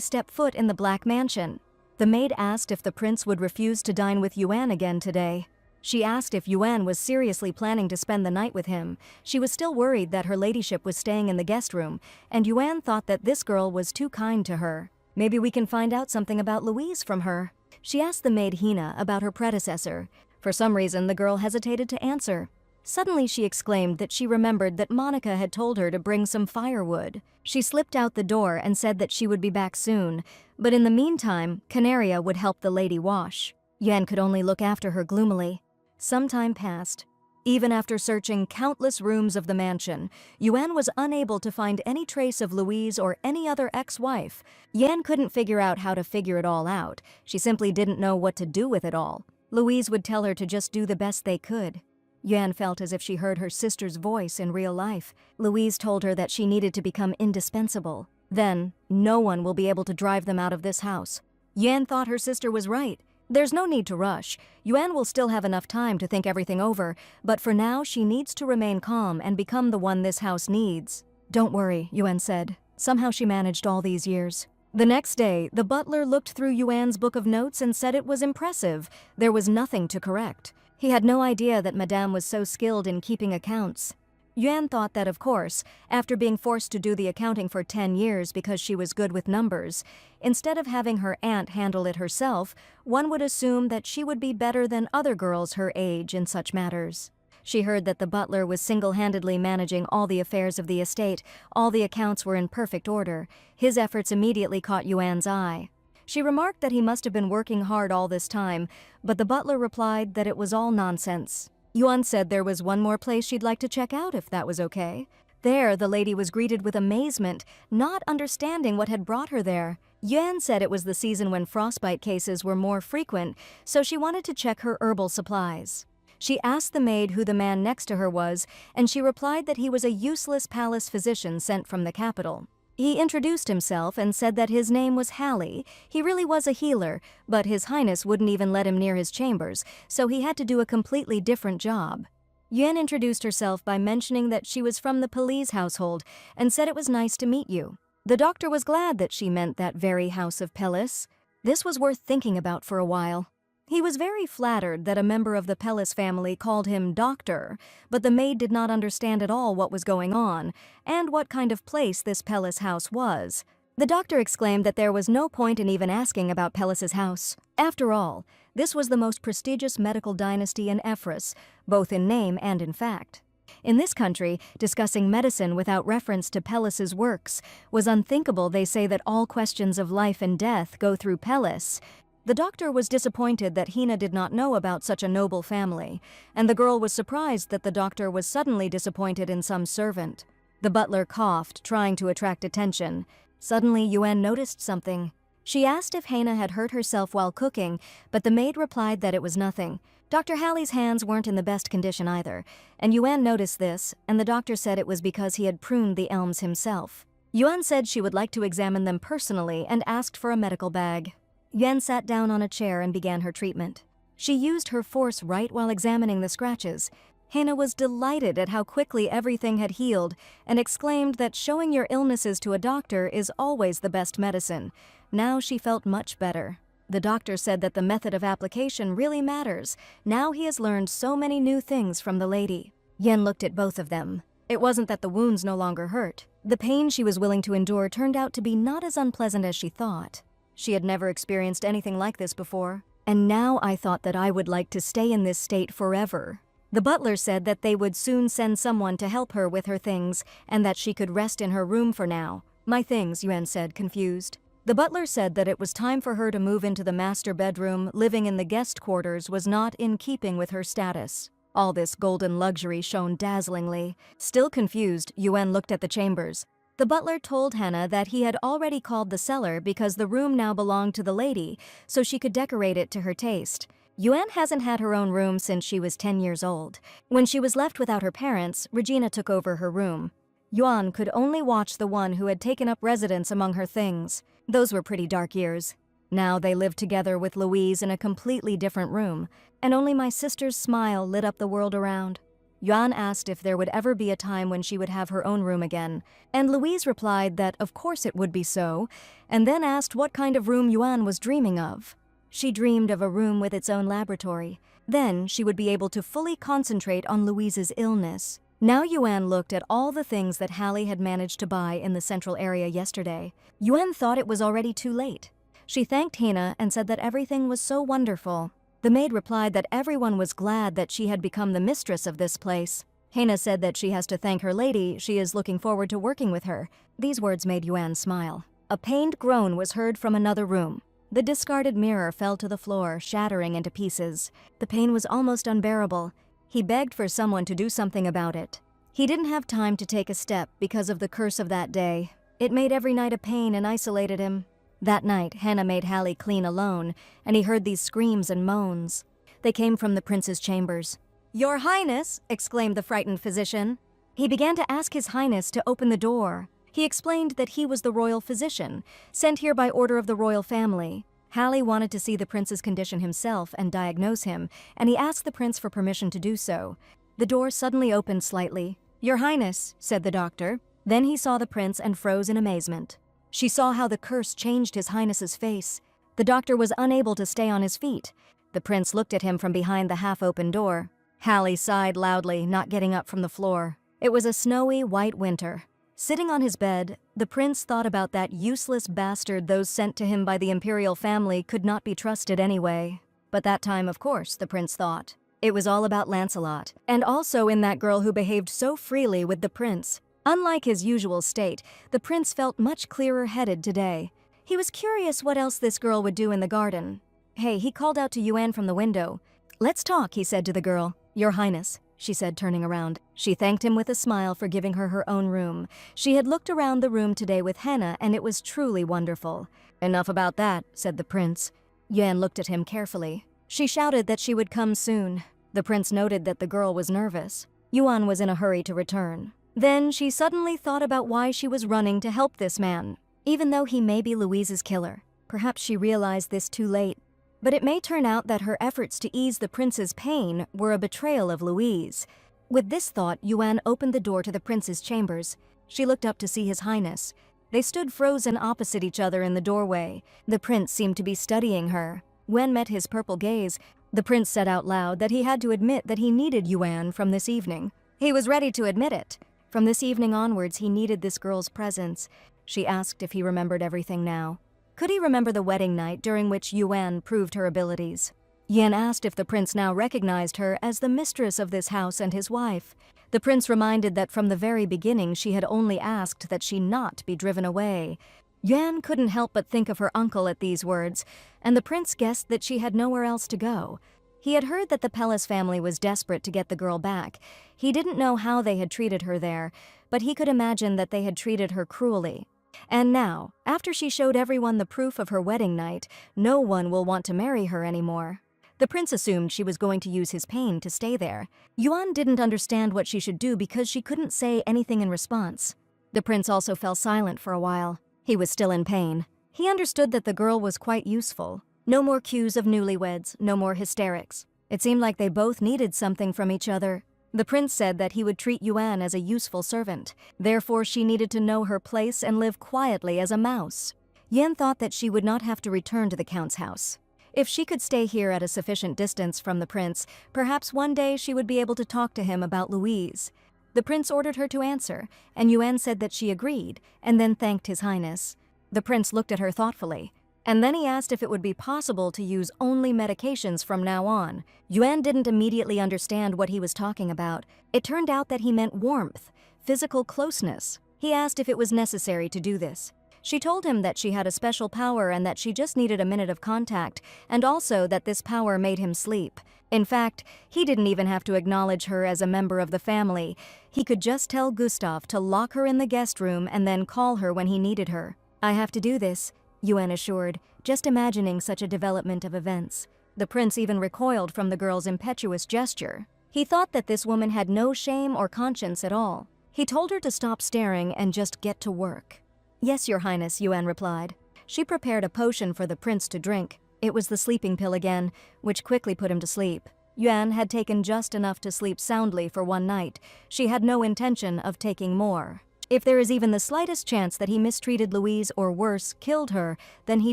step foot in the Black Mansion. The maid asked if the prince would refuse to dine with Yuan again today. She asked if Yuan was seriously planning to spend the night with him. She was still worried that her ladyship was staying in the guest room, and Yuan thought that this girl was too kind to her. Maybe we can find out something about Louise from her. She asked the maid Hina about her predecessor. For some reason, the girl hesitated to answer. Suddenly she exclaimed that she remembered that Monica had told her to bring some firewood. She slipped out the door and said that she would be back soon, but in the meantime, Canaria would help the lady wash. Yuan could only look after her gloomily. Some time passed. Even after searching countless rooms of the mansion, Yuan was unable to find any trace of Louise or any other ex-wife. Yuan couldn't figure out how to figure it all out. She simply didn't know what to do with it all. Louise would tell her to just do the best they could. Yuan felt as if she heard her sister's voice in real life. Louise told her that she needed to become indispensable. Then, no one will be able to drive them out of this house. Yuan thought her sister was right. There's no need to rush. Yuan will still have enough time to think everything over, but for now she needs to remain calm and become the one this house needs. Don't worry, Yuan said. Somehow she managed all these years. The next day, the butler looked through Yuan's book of notes and said it was impressive. There was nothing to correct. He had no idea that Madame was so skilled in keeping accounts. Yuan thought that, of course, after being forced to do the accounting for 10 years because she was good with numbers, instead of having her aunt handle it herself, one would assume that she would be better than other girls her age in such matters. She heard that the butler was single-handedly managing all the affairs of the estate. All the accounts were in perfect order. His efforts immediately caught Yuan's eye. She remarked that he must have been working hard all this time, but the butler replied that it was all nonsense. Yuan said there was one more place she'd like to check out if that was okay. There, the lady was greeted with amazement, not understanding what had brought her there. Yuan said it was the season when frostbite cases were more frequent, so she wanted to check her herbal supplies. She asked the maid who the man next to her was, and she replied that he was a useless palace physician sent from the capital. He introduced himself and said that his name was Hallie. He really was a healer, but His Highness wouldn't even let him near his chambers, so he had to do a completely different job. Yuan introduced herself by mentioning that she was from the police household and said it was nice to meet you. The doctor was glad that she meant that very house of Pellis. This was worth thinking about for a while. He was very flattered that a member of the Pellis family called him doctor, but the maid did not understand at all what was going on and what kind of place this Pellis house was. The doctor exclaimed that there was no point in even asking about Pellis's house. After all, this was the most prestigious medical dynasty in Ephras, both in name and in fact. In this country, discussing medicine without reference to Pellis's works was unthinkable. They say that all questions of life and death go through Pellis. The doctor was disappointed that Hina did not know about such a noble family, and the girl was surprised that the doctor was suddenly disappointed in some servant. The butler coughed, trying to attract attention. Suddenly, Yuan noticed something. She asked if Hina had hurt herself while cooking, but the maid replied that it was nothing. Dr. Hallie's hands weren't in the best condition either, and Yuan noticed this, and the doctor said it was because he had pruned the elms himself. Yuan said she would like to examine them personally and asked for a medical bag. Yuan sat down on a chair and began her treatment. She used her force right while examining the scratches. Hina was delighted at how quickly everything had healed and exclaimed that showing your illnesses to a doctor is always the best medicine. Now she felt much better. The doctor said that the method of application really matters. Now he has learned so many new things from the lady. Yuan looked at both of them. It wasn't that the wounds no longer hurt. The pain she was willing to endure turned out to be not as unpleasant as she thought. She had never experienced anything like this before. And now I thought that I would like to stay in this state forever. The butler said that they would soon send someone to help her with her things and that she could rest in her room for now. My things, Yuan said, confused. The butler said that it was time for her to move into the master bedroom. Living in the guest quarters was not in keeping with her status. All this golden luxury shone dazzlingly. Still confused, Yuan looked at the chambers. The butler told Hannah that he had already called the cellar because the room now belonged to the lady, so she could decorate it to her taste. Yuan hasn't had her own room since she was 10 years old. When she was left without her parents, Regina took over her room. Yuan could only watch the one who had taken up residence among her things. Those were pretty dark years. Now they lived together with Louise in a completely different room, and only my sister's smile lit up the world around. Yuan asked if there would ever be a time when she would have her own room again, and Louise replied that of course it would be so, and then asked what kind of room Yuan was dreaming of. She dreamed of a room with its own laboratory. Then she would be able to fully concentrate on Louise's illness. Now Yuan looked at all the things that Hallie had managed to buy in the central area yesterday. Yuan thought it was already too late. She thanked Hina and said that everything was so wonderful. The maid replied that everyone was glad that she had become the mistress of this place. Hina said that she has to thank her lady, she is looking forward to working with her. These words made Yuan smile. A pained groan was heard from another room. The discarded mirror fell to the floor, shattering into pieces. The pain was almost unbearable. He begged for someone to do something about it. He didn't have time to take a step because of the curse of that day. It made every night a pain and isolated him. That night, Hannah made Hallie clean alone, and he heard these screams and moans. They came from the prince's chambers. "Your Highness!" exclaimed the frightened physician. He began to ask His Highness to open the door. He explained that he was the royal physician, sent here by order of the royal family. Hallie wanted to see the prince's condition himself and diagnose him, and he asked the prince for permission to do so. The door suddenly opened slightly. "Your Highness," said the doctor. Then he saw the prince and froze in amazement. She saw how the curse changed His Highness's face. The doctor was unable to stay on his feet. The prince looked at him from behind the half-open door. Hallie sighed loudly, not getting up from the floor. It was a snowy, white winter. Sitting on his bed, the prince thought about that useless bastard those sent to him by the imperial family could not be trusted anyway. But that time, of course, the prince thought. It was all about Lancelot, and also in that girl who behaved so freely with the prince. Unlike his usual state, the prince felt much clearer-headed today. He was curious what else this girl would do in the garden. Hey, he called out to Yuan from the window. "Let's talk," he said to the girl. "Your Highness," she said, turning around. She thanked him with a smile for giving her her own room. She had looked around the room today with Henna, and it was truly wonderful. "Enough about that," said the prince. Yuan looked at him carefully. She shouted that she would come soon. The prince noted that the girl was nervous. Yuan was in a hurry to return. Then she suddenly thought about why she was running to help this man. Even though he may be Louise's killer, perhaps she realized this too late. But it may turn out that her efforts to ease the prince's pain were a betrayal of Louise. With this thought, Yuan opened the door to the prince's chambers. She looked up to see His Highness. They stood frozen opposite each other in the doorway. The prince seemed to be studying her. Yuan met his purple gaze. The prince said out loud that he had to admit that he needed Yuan from this evening. He was ready to admit it. From this evening onwards, he needed this girl's presence. She asked if he remembered everything now. Could he remember the wedding night during which Yuan proved her abilities? Yan asked if the prince now recognized her as the mistress of this house and his wife. The prince reminded that from the very beginning she had only asked that she not be driven away. Yan couldn't help but think of her uncle at these words, and the prince guessed that she had nowhere else to go. He had heard that the Pellis family was desperate to get the girl back. He didn't know how they had treated her there, but he could imagine that they had treated her cruelly. And now, after she showed everyone the proof of her wedding night, no one will want to marry her anymore. The prince assumed she was going to use his pain to stay there. Yuan didn't understand what she should do because she couldn't say anything in response. The prince also fell silent for a while. He was still in pain. He understood that the girl was quite useful. No more cues of newlyweds, no more hysterics. It seemed like they both needed something from each other. The prince said that he would treat Yuan as a useful servant. Therefore, she needed to know her place and live quietly as a mouse. Yan thought that she would not have to return to the count's house. If she could stay here at a sufficient distance from the prince, perhaps one day she would be able to talk to him about Louise. The prince ordered her to answer, and Yuan said that she agreed, and then thanked His Highness. The prince looked at her thoughtfully. And then he asked if it would be possible to use only medications from now on. Yuan didn't immediately understand what he was talking about. It turned out that he meant warmth, physical closeness. He asked if it was necessary to do this. She told him that she had a special power and that she just needed a minute of contact, and also that this power made him sleep. In fact, he didn't even have to acknowledge her as a member of the family. He could just tell Gustav to lock her in the guest room and then call her when he needed her. "I have to do this," Yuan assured, just imagining such a development of events. The prince even recoiled from the girl's impetuous gesture. He thought that this woman had no shame or conscience at all. He told her to stop staring and just get to work. "Yes, Your Highness," Yuan replied. She prepared a potion for the prince to drink. It was the sleeping pill again, which quickly put him to sleep. Yuan had taken just enough to sleep soundly for one night. She had no intention of taking more. If there is even the slightest chance that he mistreated Louise or worse, killed her, then he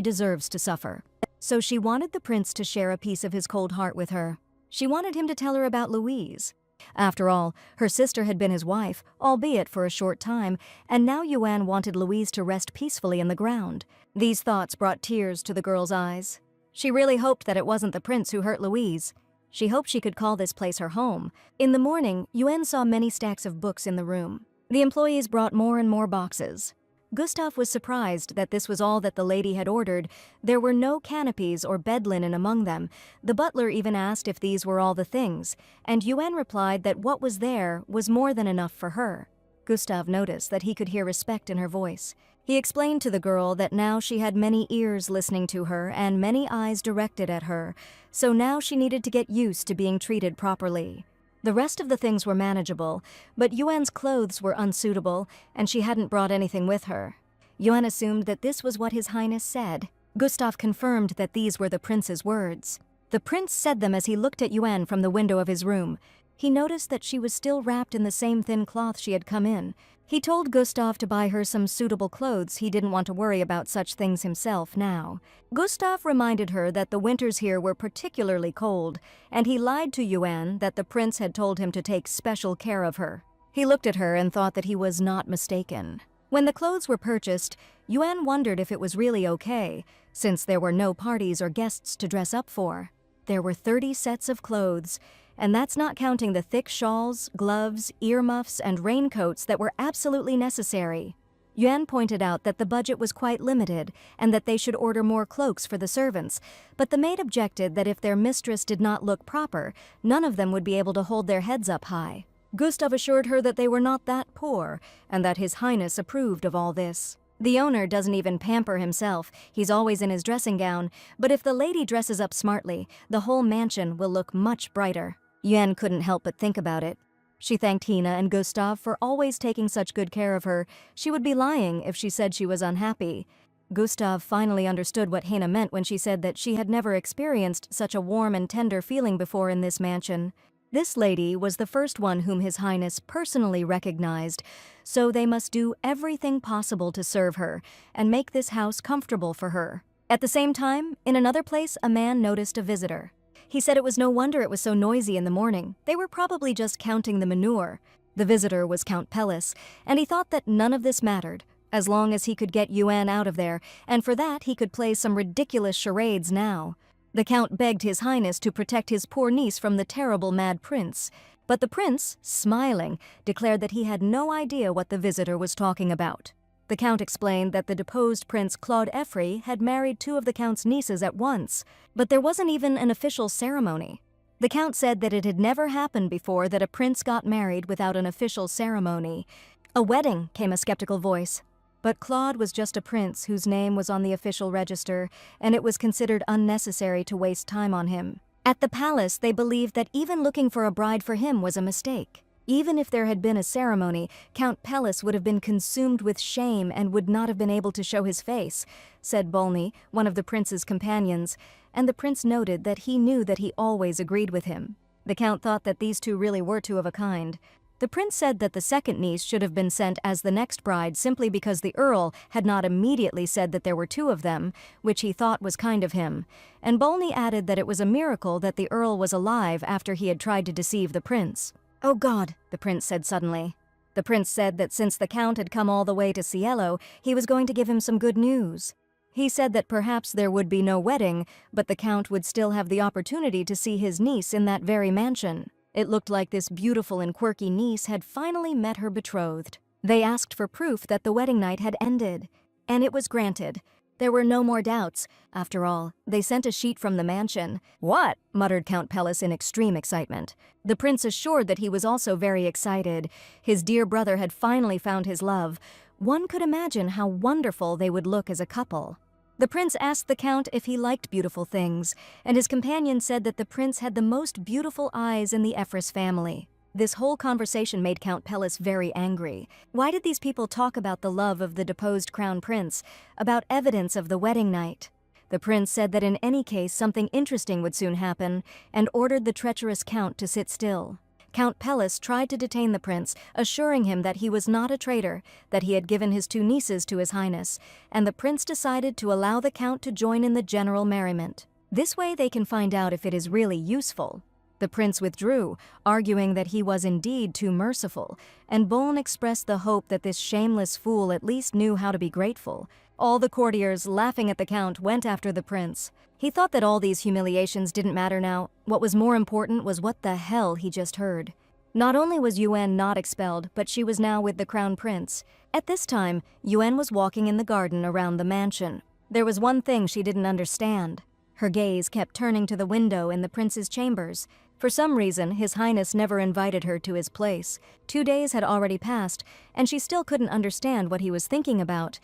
deserves to suffer. So she wanted the prince to share a piece of his cold heart with her. She wanted him to tell her about Louise. After all, her sister had been his wife, albeit for a short time, and now Yuan wanted Louise to rest peacefully in the ground. These thoughts brought tears to the girl's eyes. She really hoped that it wasn't the prince who hurt Louise. She hoped she could call this place her home. In the morning, Yuan saw many stacks of books in the room. The employees brought more and more boxes. Gustav was surprised that this was all that the lady had ordered. There were no canopies or bed linen among them. The butler even asked if these were all the things, and Yuan replied that what was there was more than enough for her. Gustav noticed that he could hear respect in her voice. He explained to the girl that now she had many ears listening to her and many eyes directed at her, so now she needed to get used to being treated properly. The rest of the things were manageable, but Yuan's clothes were unsuitable, and she hadn't brought anything with her. Yuan assumed that this was what His Highness said. Gustav confirmed that these were the prince's words. The prince said them as he looked at Yuan from the window of his room. He noticed that she was still wrapped in the same thin cloth she had come in. He told Gustav to buy her some suitable clothes. He didn't want to worry about such things himself now. Gustav reminded her that the winters here were particularly cold, and he lied to Yuan that the prince had told him to take special care of her. He looked at her and thought that he was not mistaken. When the clothes were purchased, Yuan wondered if it was really okay, since there were no parties or guests to dress up for. There were 30 sets of clothes, and that's not counting the thick shawls, gloves, earmuffs, and raincoats that were absolutely necessary. Yuan pointed out that the budget was quite limited and that they should order more cloaks for the servants, but the maid objected that if their mistress did not look proper, none of them would be able to hold their heads up high. Gustav assured her that they were not that poor and that His Highness approved of all this. The owner doesn't even pamper himself. He's always in his dressing gown, but if the lady dresses up smartly, the whole mansion will look much brighter. Yuan couldn't help but think about it. She thanked Hina and Gustav for always taking such good care of her. She would be lying if she said she was unhappy. Gustav finally understood what Hina meant when she said that she had never experienced such a warm and tender feeling before in this mansion. This lady was the first one whom His Highness personally recognized, so they must do everything possible to serve her and make this house comfortable for her. At the same time, in another place, a man noticed a visitor. He said it was no wonder it was so noisy in the morning. They were probably just counting the manure. The visitor was Count Pellis, and he thought that none of this mattered, as long as he could get Yuan out of there, and for that he could play some ridiculous charades now. The Count begged His Highness to protect his poor niece from the terrible Mad Prince, but the prince, smiling, declared that he had no idea what the visitor was talking about. The Count explained that the deposed Prince Claude Effrey had married 2 of the Count's nieces at once, but there wasn't even an official ceremony. The Count said that it had never happened before that a prince got married without an official ceremony. "A wedding," came a skeptical voice. But Claude was just a prince whose name was on the official register, and it was considered unnecessary to waste time on him. At the palace, they believed that even looking for a bride for him was a mistake. Even if there had been a ceremony, Count Pellis would have been consumed with shame and would not have been able to show his face, said Bolny, one of the prince's companions, and the prince noted that he knew that he always agreed with him. The Count thought that these 2 really were 2 of a kind. The prince said that the second niece should have been sent as the next bride simply because the earl had not immediately said that there were 2 of them, which he thought was kind of him, and Bolny added that it was a miracle that the earl was alive after he had tried to deceive the prince. "Oh God," the prince said suddenly. The prince said that since the Count had come all the way to Cielo, he was going to give him some good news. He said that perhaps there would be no wedding, but the Count would still have the opportunity to see his niece in that very mansion. It looked like this beautiful and quirky niece had finally met her betrothed. They asked for proof that the wedding night had ended, and it was granted. There were no more doubts. After all, they sent a sheet from the mansion. "What?" muttered Count Pellis in extreme excitement. The prince assured that he was also very excited. His dear brother had finally found his love. One could imagine how wonderful they would look as a couple. The prince asked the Count if he liked beautiful things, and his companion said that the prince had the most beautiful eyes in the Effrys family. This whole conversation made Count Pellis very angry. Why did these people talk about the love of the deposed crown prince, about evidence of the wedding night? The prince said that in any case something interesting would soon happen, and ordered the treacherous count to sit still. Count Pellis tried to detain the prince, assuring him that he was not a traitor, that he had given his 2 nieces to his highness, and the prince decided to allow the count to join in the general merriment. This way they can find out if it is really useful. The prince withdrew, arguing that he was indeed too merciful, and Boln expressed the hope that this shameless fool at least knew how to be grateful. All the courtiers, laughing at the count, went after the prince. He thought that all these humiliations didn't matter now. What was more important was what the hell he just heard. Not only was Yuan not expelled, but she was now with the crown prince. At this time, Yuan was walking in the garden around the mansion. There was one thing she didn't understand. Her gaze kept turning to the window in the prince's chambers. For some reason, His Highness never invited her to his place. 2 days had already passed, and she still couldn't understand what he was thinking about.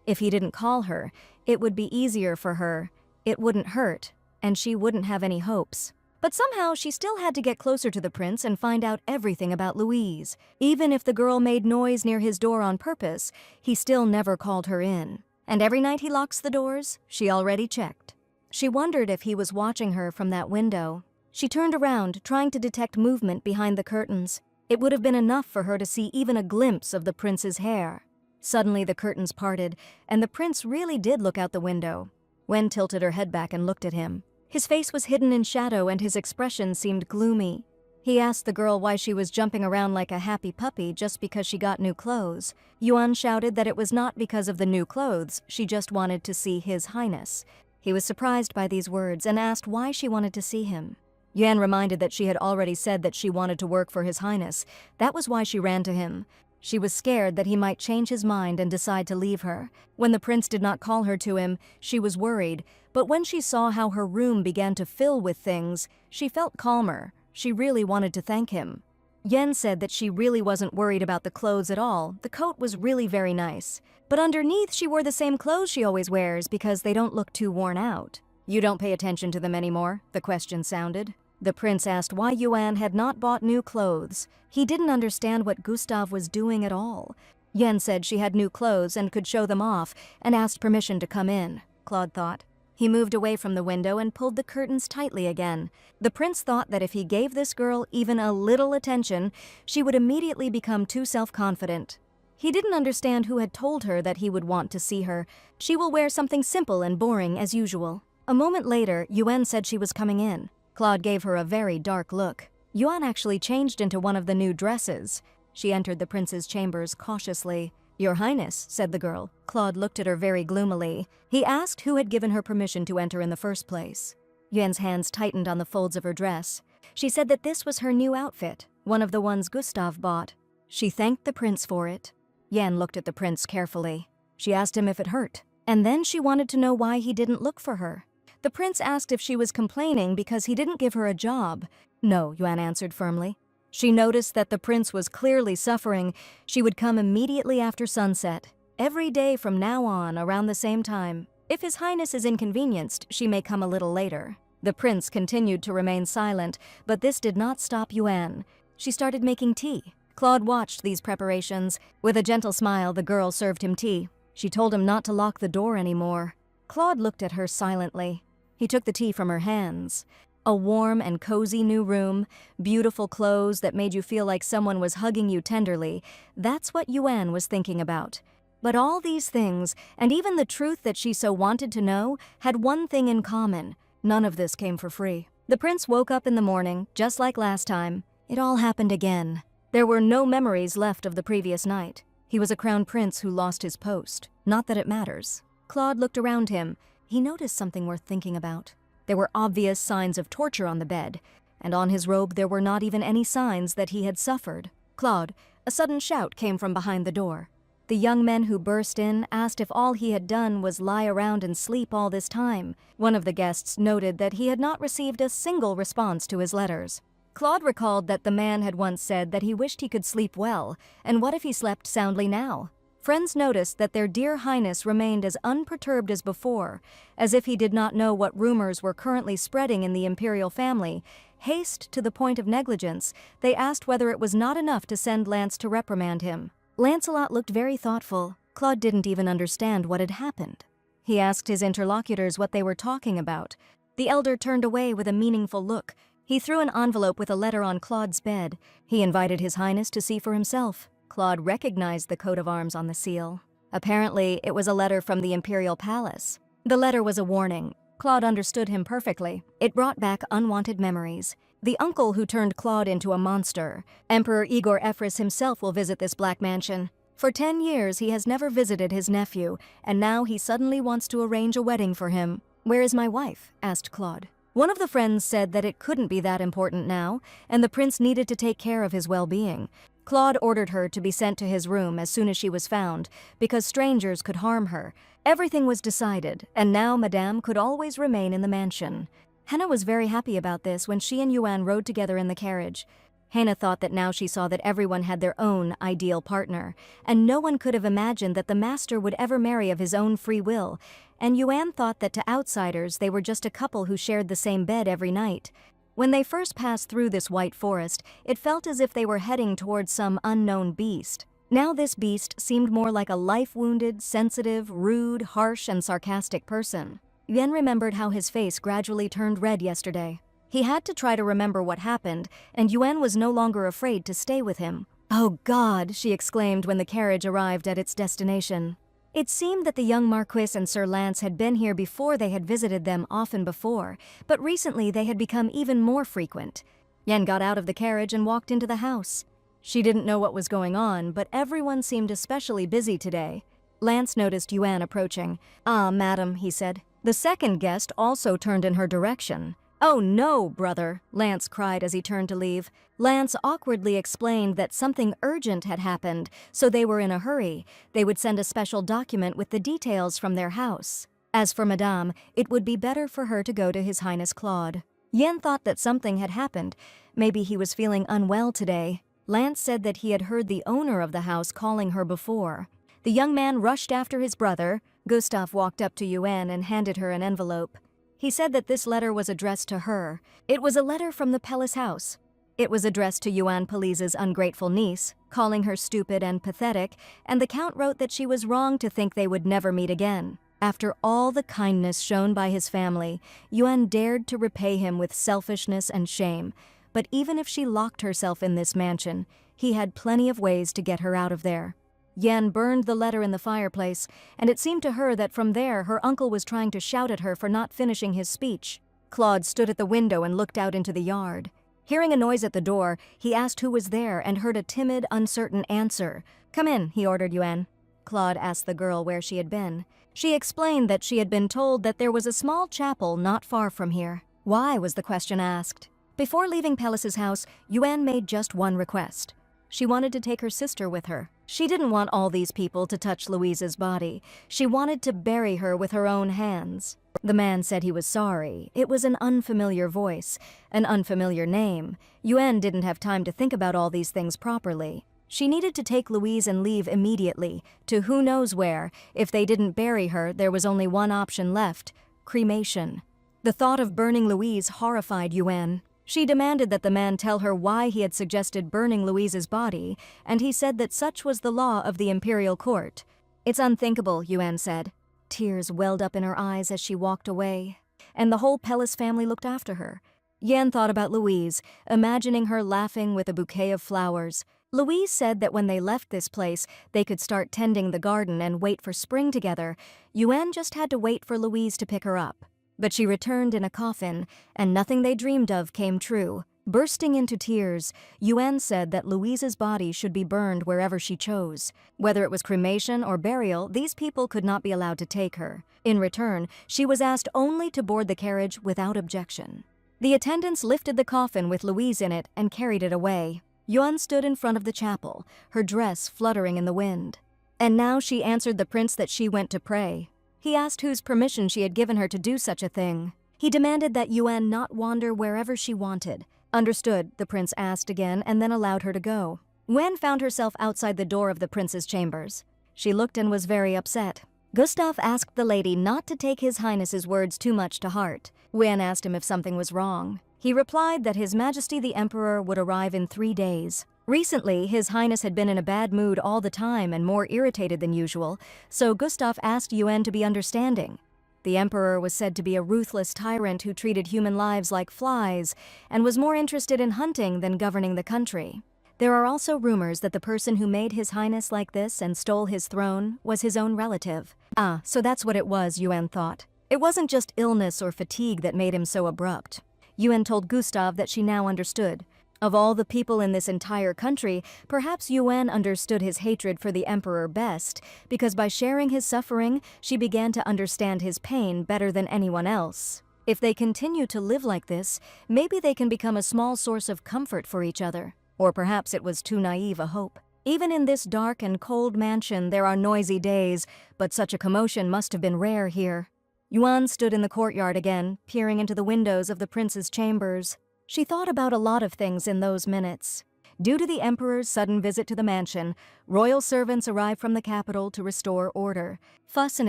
If he didn't call her, it would be easier for her. It wouldn't hurt, and she wouldn't have any hopes. But somehow she still had to get closer to the prince and find out everything about Louise. Even if the girl made noise near his door on purpose, he still never called her in. And every night he locks the doors, she already checked. She wondered if he was watching her from that window. She turned around, trying to detect movement behind the curtains. It would have been enough for her to see even a glimpse of the prince's hair. Suddenly the curtains parted, and the prince really did look out the window. Wen tilted her head back and looked at him. His face was hidden in shadow and his expression seemed gloomy. He asked the girl why she was jumping around like a happy puppy just because she got new clothes. Yuan shouted that it was not because of the new clothes, she just wanted to see His Highness. He was surprised by these words and asked why she wanted to see him. Yuan reminded that she had already said that she wanted to work for His Highness. That was why she ran to him. She was scared that he might change his mind and decide to leave her. When the prince did not call her to him, she was worried, but when she saw how her room began to fill with things, she felt calmer. She really wanted to thank him. Yen said that she really wasn't worried about the clothes at all. The coat was really very nice. But underneath, she wore the same clothes she always wears because they don't look too worn out. "You don't pay attention to them anymore?" the question sounded. The prince asked why Yuan had not bought new clothes. He didn't understand what Gustav was doing at all. Yen said she had new clothes and could show them off, and asked permission to come in, Claude thought. He moved away from the window and pulled the curtains tightly again. The prince thought that if he gave this girl even a little attention, she would immediately become too self-confident. He didn't understand who had told her that he would want to see her. She will wear something simple and boring as usual. A moment later, Yuan said she was coming in. Claude gave her a very dark look. Yuan actually changed into one of the new dresses. She entered the prince's chambers cautiously. "Your Highness," said the girl. Claude looked at her very gloomily. He asked who had given her permission to enter in the first place. Yuan's hands tightened on the folds of her dress. She said that this was her new outfit, one of the ones Gustav bought. She thanked the prince for it. Yuan looked at the prince carefully. She asked him if it hurt, and then she wanted to know why he didn't look for her. The prince asked if she was complaining because he didn't give her a job. "No," Yuan answered firmly. She noticed that the prince was clearly suffering. She would come immediately after sunset, every day from now on around the same time. If His Highness is inconvenienced, she may come a little later. The prince continued to remain silent, but this did not stop Yuan. She started making tea. Claude watched these preparations. With a gentle smile, the girl served him tea. She told him not to lock the door anymore. Claude looked at her silently. He took the tea from her hands. A warm and cozy new room, beautiful clothes that made you feel like someone was hugging you tenderly. That's what Yuan was thinking about. But all these things, and even the truth that she so wanted to know, had one thing in common. None of this came for free. The prince woke up in the morning, just like last time. It all happened again. There were no memories left of the previous night. He was a crown prince who lost his post. Not that it matters. Claude looked around him. He noticed something worth thinking about. There were obvious signs of torture on the bed, and on his robe there were not even any signs that he had suffered. "Claude," a sudden shout came from behind the door. The young men who burst in asked if all he had done was lie around and sleep all this time. One of the guests noted that he had not received a single response to his letters. Claude recalled that the man had once said that he wished he could sleep well, and what if he slept soundly now? Friends noticed that their dear highness remained as unperturbed as before, as if he did not know what rumors were currently spreading in the imperial family. Haste to the point of negligence, they asked whether it was not enough to send Lance to reprimand him. Lancelot looked very thoughtful. Claude didn't even understand what had happened. He asked his interlocutors what they were talking about. The elder turned away with a meaningful look. He threw an envelope with a letter on Claude's bed. He invited His Highness to see for himself. Claude recognized the coat of arms on the seal. Apparently, it was a letter from the imperial palace. The letter was a warning. Claude understood him perfectly. It brought back unwanted memories. The uncle who turned Claude into a monster. Emperor Igor Ephraim himself will visit this black mansion. For 10 years, he has never visited his nephew, and now he suddenly wants to arrange a wedding for him. "Where is my wife?" asked Claude. One of the friends said that it couldn't be that important now, and the prince needed to take care of his well-being. Claude ordered her to be sent to his room as soon as she was found, because strangers could harm her. Everything was decided, and now Madame could always remain in the mansion. Henna was very happy about this when she and Yuan rode together in the carriage. Henna thought that now she saw that everyone had their own ideal partner, and no one could have imagined that the master would ever marry of his own free will, and Yuan thought that to outsiders they were just a couple who shared the same bed every night. When they first passed through this white forest, it felt as if they were heading towards some unknown beast. Now this beast seemed more like a life-wounded, sensitive, rude, harsh, and sarcastic person. Yuan remembered how his face gradually turned red yesterday. He had to try to remember what happened, and Yuan was no longer afraid to stay with him. "Oh God," she exclaimed when the carriage arrived at its destination. It seemed that the young Marquis and Sir Lance had been here before they had visited them often before, but recently they had become even more frequent. Yen got out of the carriage and walked into the house. She didn't know what was going on, but everyone seemed especially busy today. Lance noticed Yuan approaching. "Ah, madam," he said. The second guest also turned in her direction. "Oh no, brother," Lance cried as he turned to leave. Lance awkwardly explained that something urgent had happened, so they were in a hurry. They would send a special document with the details from their house. As for Madame, it would be better for her to go to His Highness Claude. Yen thought that something had happened. Maybe he was feeling unwell today. Lance said that he had heard the owner of the house calling her before. The young man rushed after his brother. Gustav walked up to Yuan and handed her an envelope. He said that this letter was addressed to her. It was a letter from the Pellis house. It was addressed to Yuan Pelisa's ungrateful niece, calling her stupid and pathetic, and the Count wrote that she was wrong to think they would never meet again. After all the kindness shown by his family, Yuan dared to repay him with selfishness and shame. But even if she locked herself in this mansion, he had plenty of ways to get her out of there. Yen burned the letter in the fireplace, and it seemed to her that from there her uncle was trying to shout at her for not finishing his speech. Claude stood at the window and looked out into the yard. Hearing a noise at the door, he asked who was there and heard a timid, uncertain answer. "Come in," he ordered Yuan. Claude asked the girl where she had been. She explained that she had been told that there was a small chapel not far from here. Why, was the question asked. Before leaving Pellis's house, Yuan made just one request. She wanted to take her sister with her. She didn't want all these people to touch Louise's body. She wanted to bury her with her own hands. The man said he was sorry. It was an unfamiliar voice, an unfamiliar name. Yuan didn't have time to think about all these things properly. She needed to take Louise and leave immediately, to who knows where. If they didn't bury her, there was only one option left: cremation. The thought of burning Louise horrified Yuan. She demanded that the man tell her why he had suggested burning Louise's body, and he said that such was the law of the imperial court. "It's unthinkable," Yuan said. Tears welled up in her eyes as she walked away, and the whole Pellis family looked after her. Yen thought about Louise, imagining her laughing with a bouquet of flowers. Louise said that when they left this place, they could start tending the garden and wait for spring together. Yuan just had to wait for Louise to pick her up. But she returned in a coffin, and nothing they dreamed of came true. Bursting into tears, Yuan said that Louise's body should be burned wherever she chose. Whether it was cremation or burial, these people could not be allowed to take her. In return, she was asked only to board the carriage without objection. The attendants lifted the coffin with Louise in it and carried it away. Yuan stood in front of the chapel, her dress fluttering in the wind. And now she answered the prince that she went to pray. He asked whose permission she had given her to do such a thing. He demanded that Yuan not wander wherever she wanted. "Understood," the prince asked again, and then allowed her to go. Yuan found herself outside the door of the prince's chambers. She looked and was very upset. Gustav asked the lady not to take His Highness's words too much to heart. Yuan asked him if something was wrong. He replied that His Majesty the Emperor would arrive in 3 days. Recently, His Highness had been in a bad mood all the time and more irritated than usual, so Gustav asked Yuan to be understanding. The Emperor was said to be a ruthless tyrant who treated human lives like flies and was more interested in hunting than governing the country. There are also rumors that the person who made His Highness like this and stole his throne was his own relative. Ah, so that's what it was, Yuan thought. It wasn't just illness or fatigue that made him so abrupt. Yuan told Gustav that she now understood. Of all the people in this entire country, perhaps Yuan understood his hatred for the Emperor best, because by sharing his suffering, she began to understand his pain better than anyone else. If they continue to live like this, maybe they can become a small source of comfort for each other. Or perhaps it was too naive a hope. Even in this dark and cold mansion, there are noisy days, but such a commotion must have been rare here. Yuan stood in the courtyard again, peering into the windows of the prince's chambers. She thought about a lot of things in those minutes. Due to the Emperor's sudden visit to the mansion, royal servants arrived from the capital to restore order. Fuss and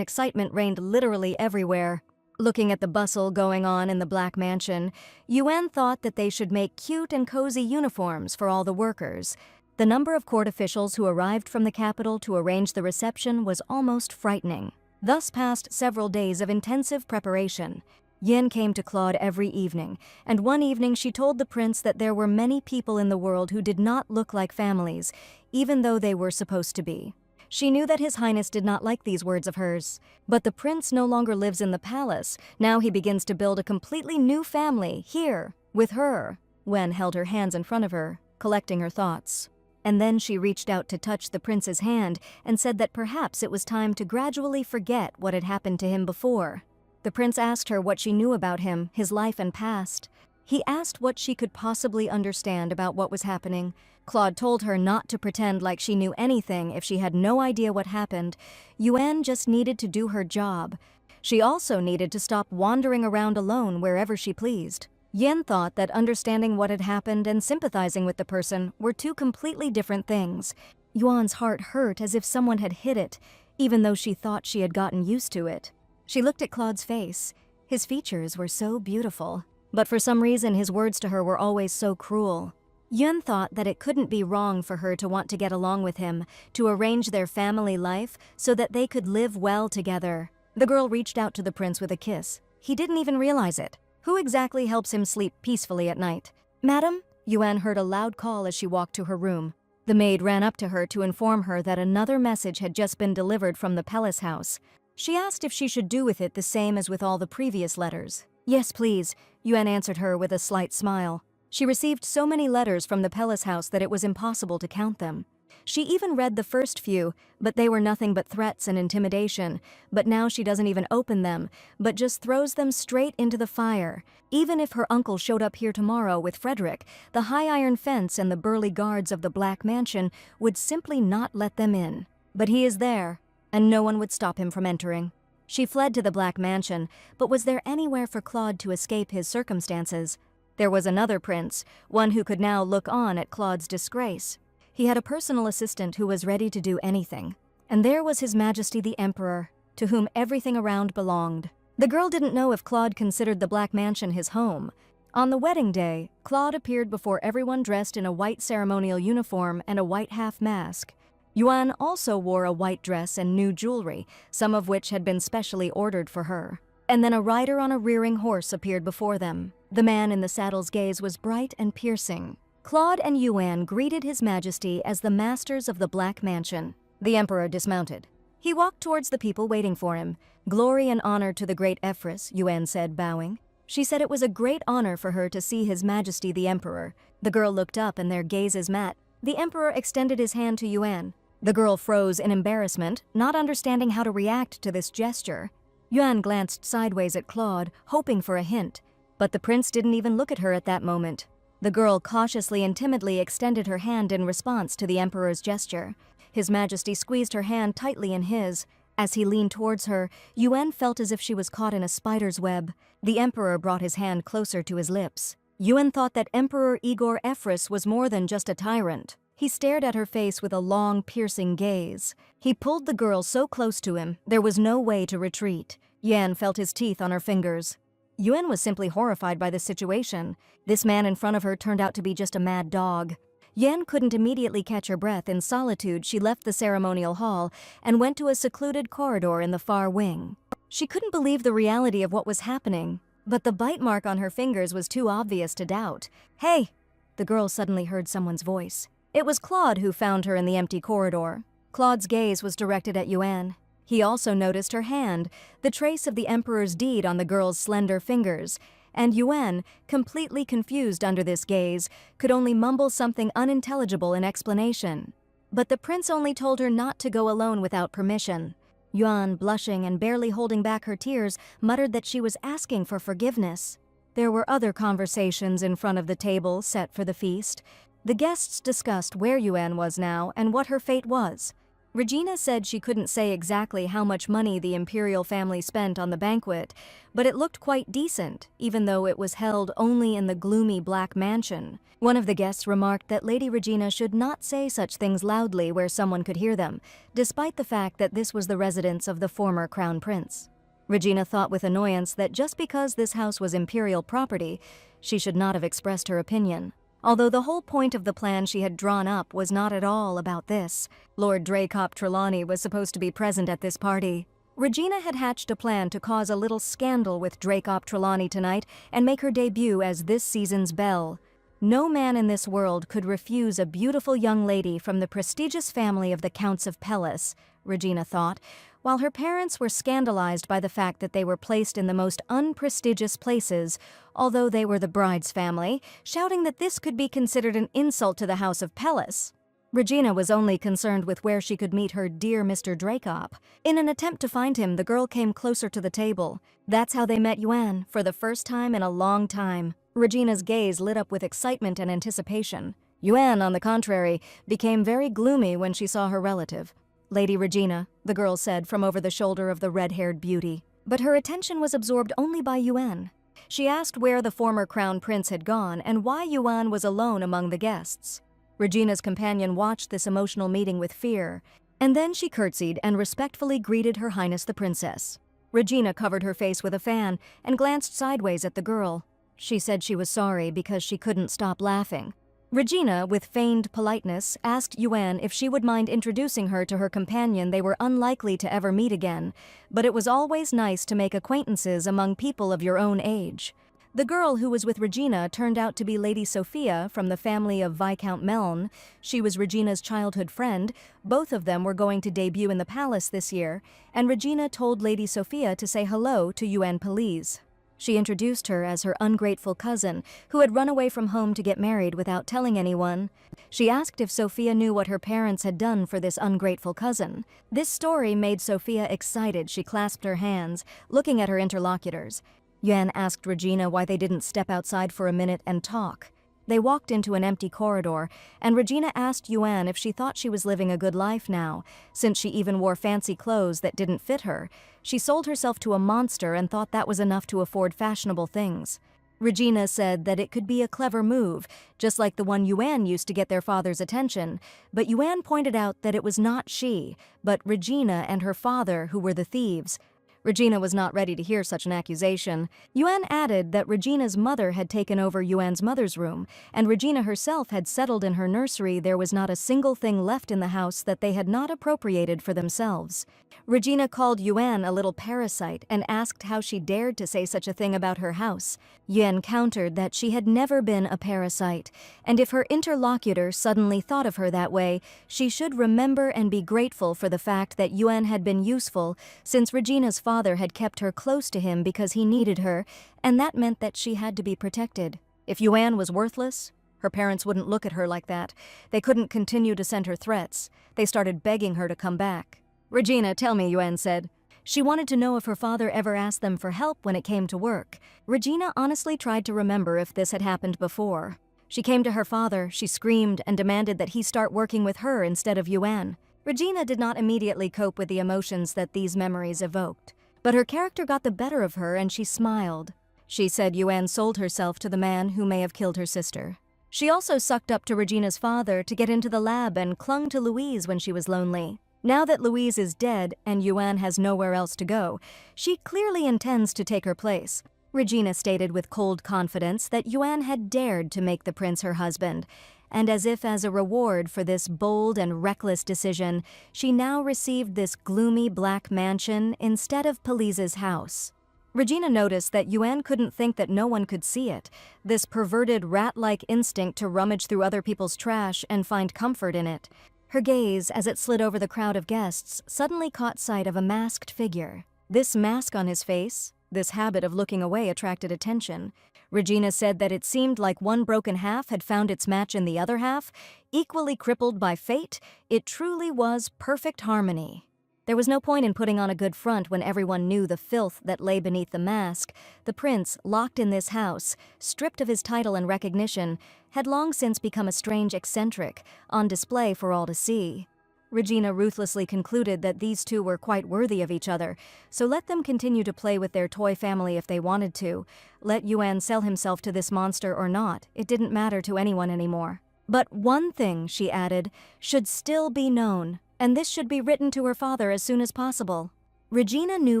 excitement reigned literally everywhere. Looking at the bustle going on in the Black Mansion, Yuan thought that they should make cute and cozy uniforms for all the workers. The number of court officials who arrived from the capital to arrange the reception was almost frightening. Thus passed several days of intensive preparation. Yin came to Claude every evening, and one evening she told the prince that there were many people in the world who did not look like families, even though they were supposed to be. She knew that His Highness did not like these words of hers. But the prince no longer lives in the palace. Now he begins to build a completely new family, here, with her. Wen held her hands in front of her, collecting her thoughts. And then she reached out to touch the prince's hand and said that perhaps it was time to gradually forget what had happened to him before. The prince asked her what she knew about him, his life and past. He asked what she could possibly understand about what was happening. Claude told her not to pretend like she knew anything if she had no idea what happened. Yuan just needed to do her job. She also needed to stop wandering around alone wherever she pleased. Yin thought that understanding what had happened and sympathizing with the person were two completely different things. Yuan's heart hurt as if someone had hit it, even though she thought she had gotten used to it. She looked at Claude's face. His features were so beautiful, but for some reason his words to her were always so cruel. Yun thought that it couldn't be wrong for her to want to get along with him, to arrange their family life so that they could live well together. The girl reached out to the prince with a kiss. He didn't even realize it. Who exactly helps him sleep peacefully at night? Madam? Yuan heard a loud call as she walked to her room. The maid ran up to her to inform her that another message had just been delivered from the Palace house. She asked if she should do with it the same as with all the previous letters. Yes, please, Yuan answered her with a slight smile. She received so many letters from the Palace house that it was impossible to count them. She even read the first few, but they were nothing but threats and intimidation. But now she doesn't even open them, but just throws them straight into the fire. Even if her uncle showed up here tomorrow with Frederick, the high iron fence and the burly guards of the Black Mansion would simply not let them in. But he is there, and no one would stop him from entering. She fled to the Black Mansion, but was there anywhere for Claude to escape his circumstances? There was another prince, one who could now look on at Claude's disgrace. He had a personal assistant who was ready to do anything. And there was His Majesty the Emperor, to whom everything around belonged. The girl didn't know if Claude considered the Black Mansion his home. On the wedding day, Claude appeared before everyone dressed in a white ceremonial uniform and a white half-mask. Yuan also wore a white dress and new jewelry, some of which had been specially ordered for her. And then a rider on a rearing horse appeared before them. The man in the saddle's gaze was bright and piercing. Claude and Yuan greeted His Majesty as the masters of the Black Mansion. The Emperor dismounted. He walked towards the people waiting for him. Glory and honor to the great Empress, Yuan said, bowing. She said it was a great honor for her to see His Majesty the Emperor. The girl looked up and their gazes met. The Emperor extended his hand to Yuan. The girl froze in embarrassment, not understanding how to react to this gesture. Yuan glanced sideways at Claude, hoping for a hint. But the prince didn't even look at her at that moment. The girl cautiously and timidly extended her hand in response to the Emperor's gesture. His Majesty squeezed her hand tightly in his. As he leaned towards her, Yuan felt as if she was caught in a spider's web. The Emperor brought his hand closer to his lips. Yuan thought that Emperor Igor Ephraim was more than just a tyrant. He stared at her face with a long, piercing gaze. He pulled the girl so close to him, there was no way to retreat. Yan felt his teeth on her fingers. Yuan was simply horrified by the situation. This man in front of her turned out to be just a mad dog. Yuan couldn't immediately catch her breath. In solitude, she left the ceremonial hall and went to a secluded corridor in the far wing. She couldn't believe the reality of what was happening, but the bite mark on her fingers was too obvious to doubt. "Hey!" The girl suddenly heard someone's voice. It was Claude who found her in the empty corridor. Claude's gaze was directed at Yuan. He also noticed her hand, the trace of the Emperor's deed on the girl's slender fingers, and Yuan, completely confused under this gaze, could only mumble something unintelligible in explanation. But the prince only told her not to go alone without permission. Yuan, blushing and barely holding back her tears, muttered that she was asking for forgiveness. There were other conversations in front of the table set for the feast. The guests discussed where Yuan was now and what her fate was. Regina said she couldn't say exactly how much money the imperial family spent on the banquet, but it looked quite decent, even though it was held only in the gloomy black mansion. One of the guests remarked that Lady Regina should not say such things loudly where someone could hear them, despite the fact that this was the residence of the former crown prince. Regina thought with annoyance that just because this house was imperial property, she should not have expressed her opinion. Although the whole point of the plan she had drawn up was not at all about this. Lord Dracop Trelawney was supposed to be present at this party. Regina had hatched a plan to cause a little scandal with Dracop Trelawney tonight and make her debut as this season's belle. No man in this world could refuse a beautiful young lady from the prestigious family of the Counts of Pellis, Regina thought, while her parents were scandalized by the fact that they were placed in the most unprestigious places, although they were the bride's family, shouting that this could be considered an insult to the House of Pellis. Regina was only concerned with where she could meet her dear Mr. Dracop. In an attempt to find him, the girl came closer to the table. That's how they met Yuan, for the first time in a long time. Regina's gaze lit up with excitement and anticipation. Yuan, on the contrary, became very gloomy when she saw her relative. "Lady Regina," the girl said from over the shoulder of the red-haired beauty. But her attention was absorbed only by Yuan. She asked where the former crown prince had gone and why Yuan was alone among the guests. Regina's companion watched this emotional meeting with fear, and then she curtsied and respectfully greeted Her Highness the Princess. Regina covered her face with a fan and glanced sideways at the girl. She said she was sorry because she couldn't stop laughing. Regina, with feigned politeness, asked Yuan if she would mind introducing her to her companion they were unlikely to ever meet again, but it was always nice to make acquaintances among people of your own age. The girl who was with Regina turned out to be Lady Sophia from the family of Viscount Meln. She was Regina's childhood friend. Both of them were going to debut in the palace this year, and Regina told Lady Sophia to say hello to Yuan Pelisse. She introduced her as her ungrateful cousin, who had run away from home to get married without telling anyone. She asked if Sophia knew what her parents had done for this ungrateful cousin. This story made Sophia excited. She clasped her hands, looking at her interlocutors. Yuan asked Regina why they didn't step outside for a minute and talk. They walked into an empty corridor, and Regina asked Yuan if she thought she was living a good life now, since she even wore fancy clothes that didn't fit her. She sold herself to a monster and thought that was enough to afford fashionable things. Regina said that it could be a clever move, just like the one Yuan used to get their father's attention, but Yuan pointed out that it was not she, but Regina and her father who were the thieves. Regina was not ready to hear such an accusation. Yuan added that Regina's mother had taken over Yuan's mother's room, and Regina herself had settled in her nursery. There was not a single thing left in the house that they had not appropriated for themselves. Regina called Yuan a little parasite and asked how she dared to say such a thing about her house. Yuan countered that she had never been a parasite, and if her interlocutor suddenly thought of her that way, she should remember and be grateful for the fact that Yuan had been useful, since Regina's father had kept her close to him because he needed her, and that meant that she had to be protected. If Yuan was worthless, her parents wouldn't look at her like that. They couldn't continue to send her threats. They started begging her to come back. "Regina, tell me," Yuan said. She wanted to know if her father ever asked them for help when it came to work. Regina honestly tried to remember if this had happened before. She came to her father, she screamed, and demanded that he start working with her instead of Yuan. Regina did not immediately cope with the emotions that these memories evoked, but her character got the better of her and she smiled. She said Yuan sold herself to the man who may have killed her sister. She also sucked up to Regina's father to get into the lab and clung to Louise when she was lonely. Now that Louise is dead and Yuan has nowhere else to go, she clearly intends to take her place. Regina stated with cold confidence that Yuan had dared to make the prince her husband, and as if as a reward for this bold and reckless decision, she now received this gloomy black mansion instead of Police's house. Regina noticed that Yuan couldn't think that no one could see it, this perverted rat-like instinct to rummage through other people's trash and find comfort in it. Her gaze, as it slid over the crowd of guests, suddenly caught sight of a masked figure. This mask on his face, this habit of looking away attracted attention. Regina said that it seemed like one broken half had found its match in the other half, equally crippled by fate. It truly was perfect harmony. There was no point in putting on a good front when everyone knew the filth that lay beneath the mask. The prince, locked in this house, stripped of his title and recognition, had long since become a strange eccentric, on display for all to see. Regina ruthlessly concluded that these two were quite worthy of each other, so let them continue to play with their toy family if they wanted to. Let Yuan sell himself to this monster or not, it didn't matter to anyone anymore. But one thing, she added, should still be known, and this should be written to her father as soon as possible. Regina knew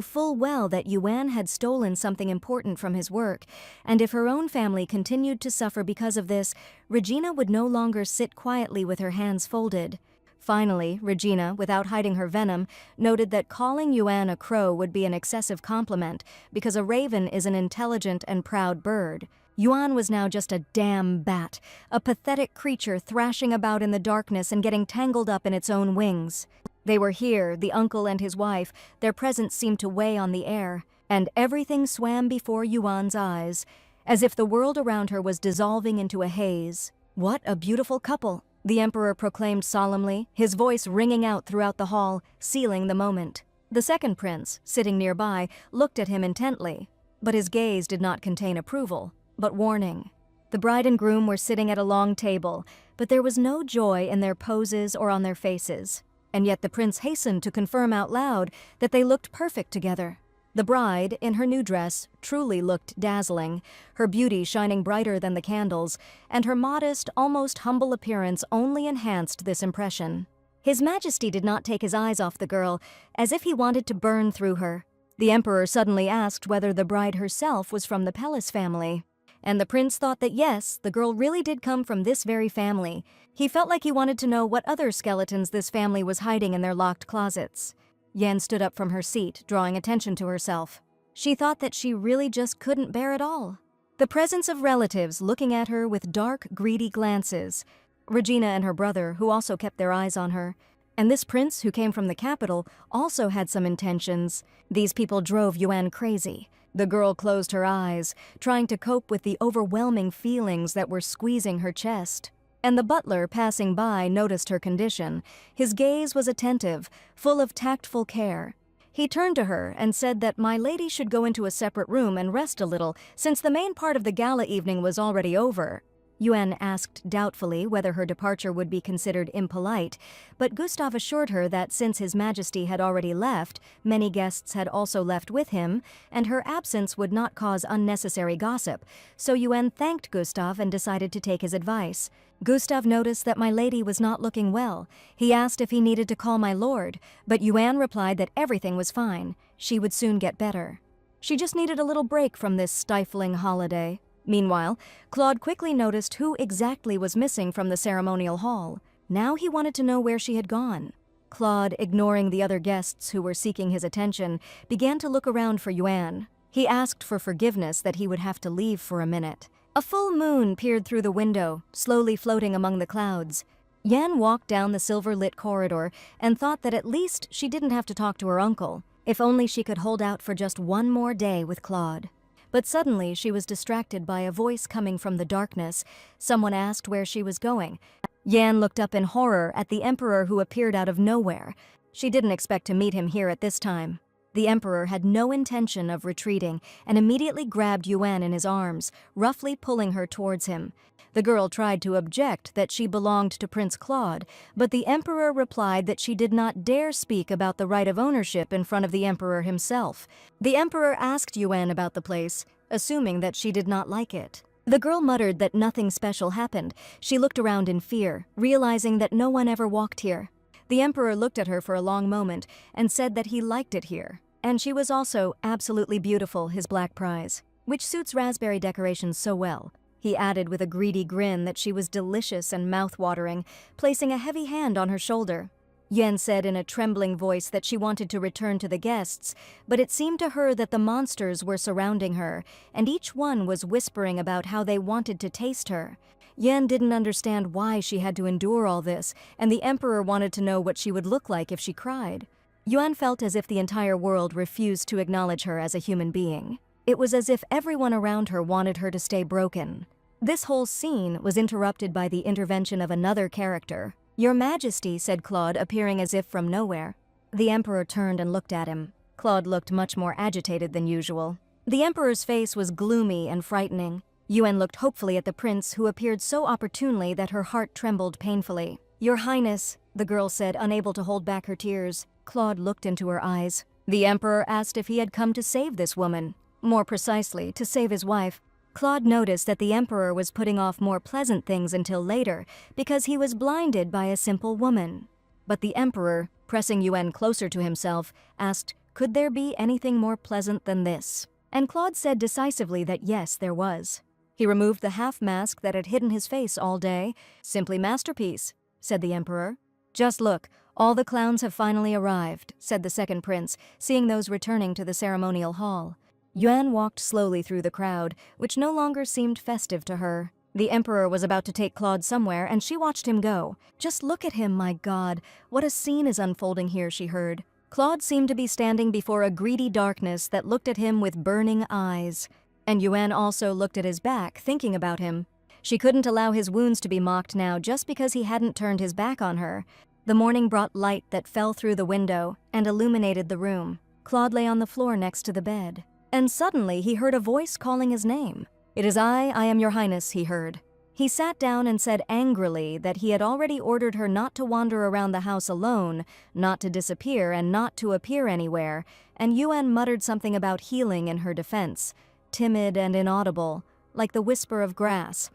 full well that Yuan had stolen something important from his work, and if her own family continued to suffer because of this, Regina would no longer sit quietly with her hands folded. Finally, Regina, without hiding her venom, noted that calling Yuan a crow would be an excessive compliment because a raven is an intelligent and proud bird. Yuan was now just a damn bat, a pathetic creature thrashing about in the darkness and getting tangled up in its own wings. They were here, the uncle and his wife, their presence seemed to weigh on the air, and everything swam before Yuan's eyes, as if the world around her was dissolving into a haze. What a beautiful couple, the emperor proclaimed solemnly, his voice ringing out throughout the hall, sealing the moment. The second prince, sitting nearby, looked at him intently, but his gaze did not contain approval, but warning. The bride and groom were sitting at a long table, but there was no joy in their poses or on their faces. And yet the prince hastened to confirm out loud that they looked perfect together. The bride, in her new dress, truly looked dazzling, her beauty shining brighter than the candles, and her modest, almost humble appearance only enhanced this impression. His Majesty did not take his eyes off the girl, as if he wanted to burn through her. The emperor suddenly asked whether the bride herself was from the Palace family. And the prince thought that yes, the girl really did come from this very family. He felt like he wanted to know what other skeletons this family was hiding in their locked closets. Yan stood up from her seat, drawing attention to herself. She thought that she really just couldn't bear it all. The presence of relatives looking at her with dark, greedy glances. Regina and her brother, who also kept their eyes on her. And this prince, who came from the capital, also had some intentions. These people drove Yuan crazy. The girl closed her eyes, trying to cope with the overwhelming feelings that were squeezing her chest. And the butler, passing by, noticed her condition. His gaze was attentive, full of tactful care. He turned to her and said that my lady should go into a separate room and rest a little, since the main part of the gala evening was already over. Yuan asked doubtfully whether her departure would be considered impolite, but Gustav assured her that since His Majesty had already left, many guests had also left with him, and her absence would not cause unnecessary gossip, so Yuan thanked Gustav and decided to take his advice. Gustav noticed that my lady was not looking well. He asked if he needed to call my lord, but Yuan replied that everything was fine. She would soon get better. She just needed a little break from this stifling holiday. Meanwhile, Claude quickly noticed who exactly was missing from the ceremonial hall. Now he wanted to know where she had gone. Claude, ignoring the other guests who were seeking his attention, began to look around for Yuan. He asked for forgiveness that he would have to leave for a minute. A full moon peered through the window, slowly floating among the clouds. Yan walked down the silver-lit corridor and thought that at least she didn't have to talk to her uncle. If only she could hold out for just one more day with Claude. But suddenly she was distracted by a voice coming from the darkness. Someone asked where she was going. Yan looked up in horror at the emperor who appeared out of nowhere. She didn't expect to meet him here at this time. The emperor had no intention of retreating and immediately grabbed Yuan in his arms, roughly pulling her towards him. The girl tried to object that she belonged to Prince Claude, but the emperor replied that she did not dare speak about the right of ownership in front of the emperor himself. The emperor asked Yuan about the place, assuming that she did not like it. The girl muttered that nothing special happened. She looked around in fear, realizing that no one ever walked here. The emperor looked at her for a long moment and said that he liked it here, and she was also absolutely beautiful, his black prize. which suits raspberry decorations so well. He added with a greedy grin that she was delicious and mouth-watering, placing a heavy hand on her shoulder. Yuan said in a trembling voice that she wanted to return to the guests, but it seemed to her that the monsters were surrounding her, and each one was whispering about how they wanted to taste her. Yuan didn't understand why she had to endure all this, and the emperor wanted to know what she would look like if she cried. Yuan felt as if the entire world refused to acknowledge her as a human being. It was as if everyone around her wanted her to stay broken. This whole scene was interrupted by the intervention of another character. "Your Majesty," said Claude, appearing as if from nowhere. The emperor turned and looked at him. Claude looked much more agitated than usual. The emperor's face was gloomy and frightening. Yuan looked hopefully at the prince, who appeared so opportunely that her heart trembled painfully. "Your Highness," the girl said, unable to hold back her tears. Claude looked into her eyes. The emperor asked if he had come to save this woman. More precisely, to save his wife. Claude noticed that the emperor was putting off more pleasant things until later because he was blinded by a simple woman. But the emperor, pressing Yuan closer to himself, asked, could there be anything more pleasant than this? And Claude said decisively that yes, there was. He removed the half-mask that had hidden his face all day. "Simply masterpiece," said the emperor. "Just look, all the clowns have finally arrived," said the second prince, seeing those returning to the ceremonial hall. Yuan walked slowly through the crowd, which no longer seemed festive to her. The emperor was about to take Claude somewhere, and she watched him go. "Just look at him, my God. What a scene is unfolding here," she heard. Claude seemed to be standing before a greedy darkness that looked at him with burning eyes. And Yuan also looked at his back, thinking about him. She couldn't allow his wounds to be mocked now just because he hadn't turned his back on her. The morning brought light that fell through the window and illuminated the room. Claude lay on the floor next to the bed. And suddenly he heard a voice calling his name. "It is I am your Highness," he heard. He sat down and said angrily that he had already ordered her not to wander around the house alone, not to disappear, and not to appear anywhere, and Yuan muttered something about healing in her defense, timid and inaudible, like the whisper of grass.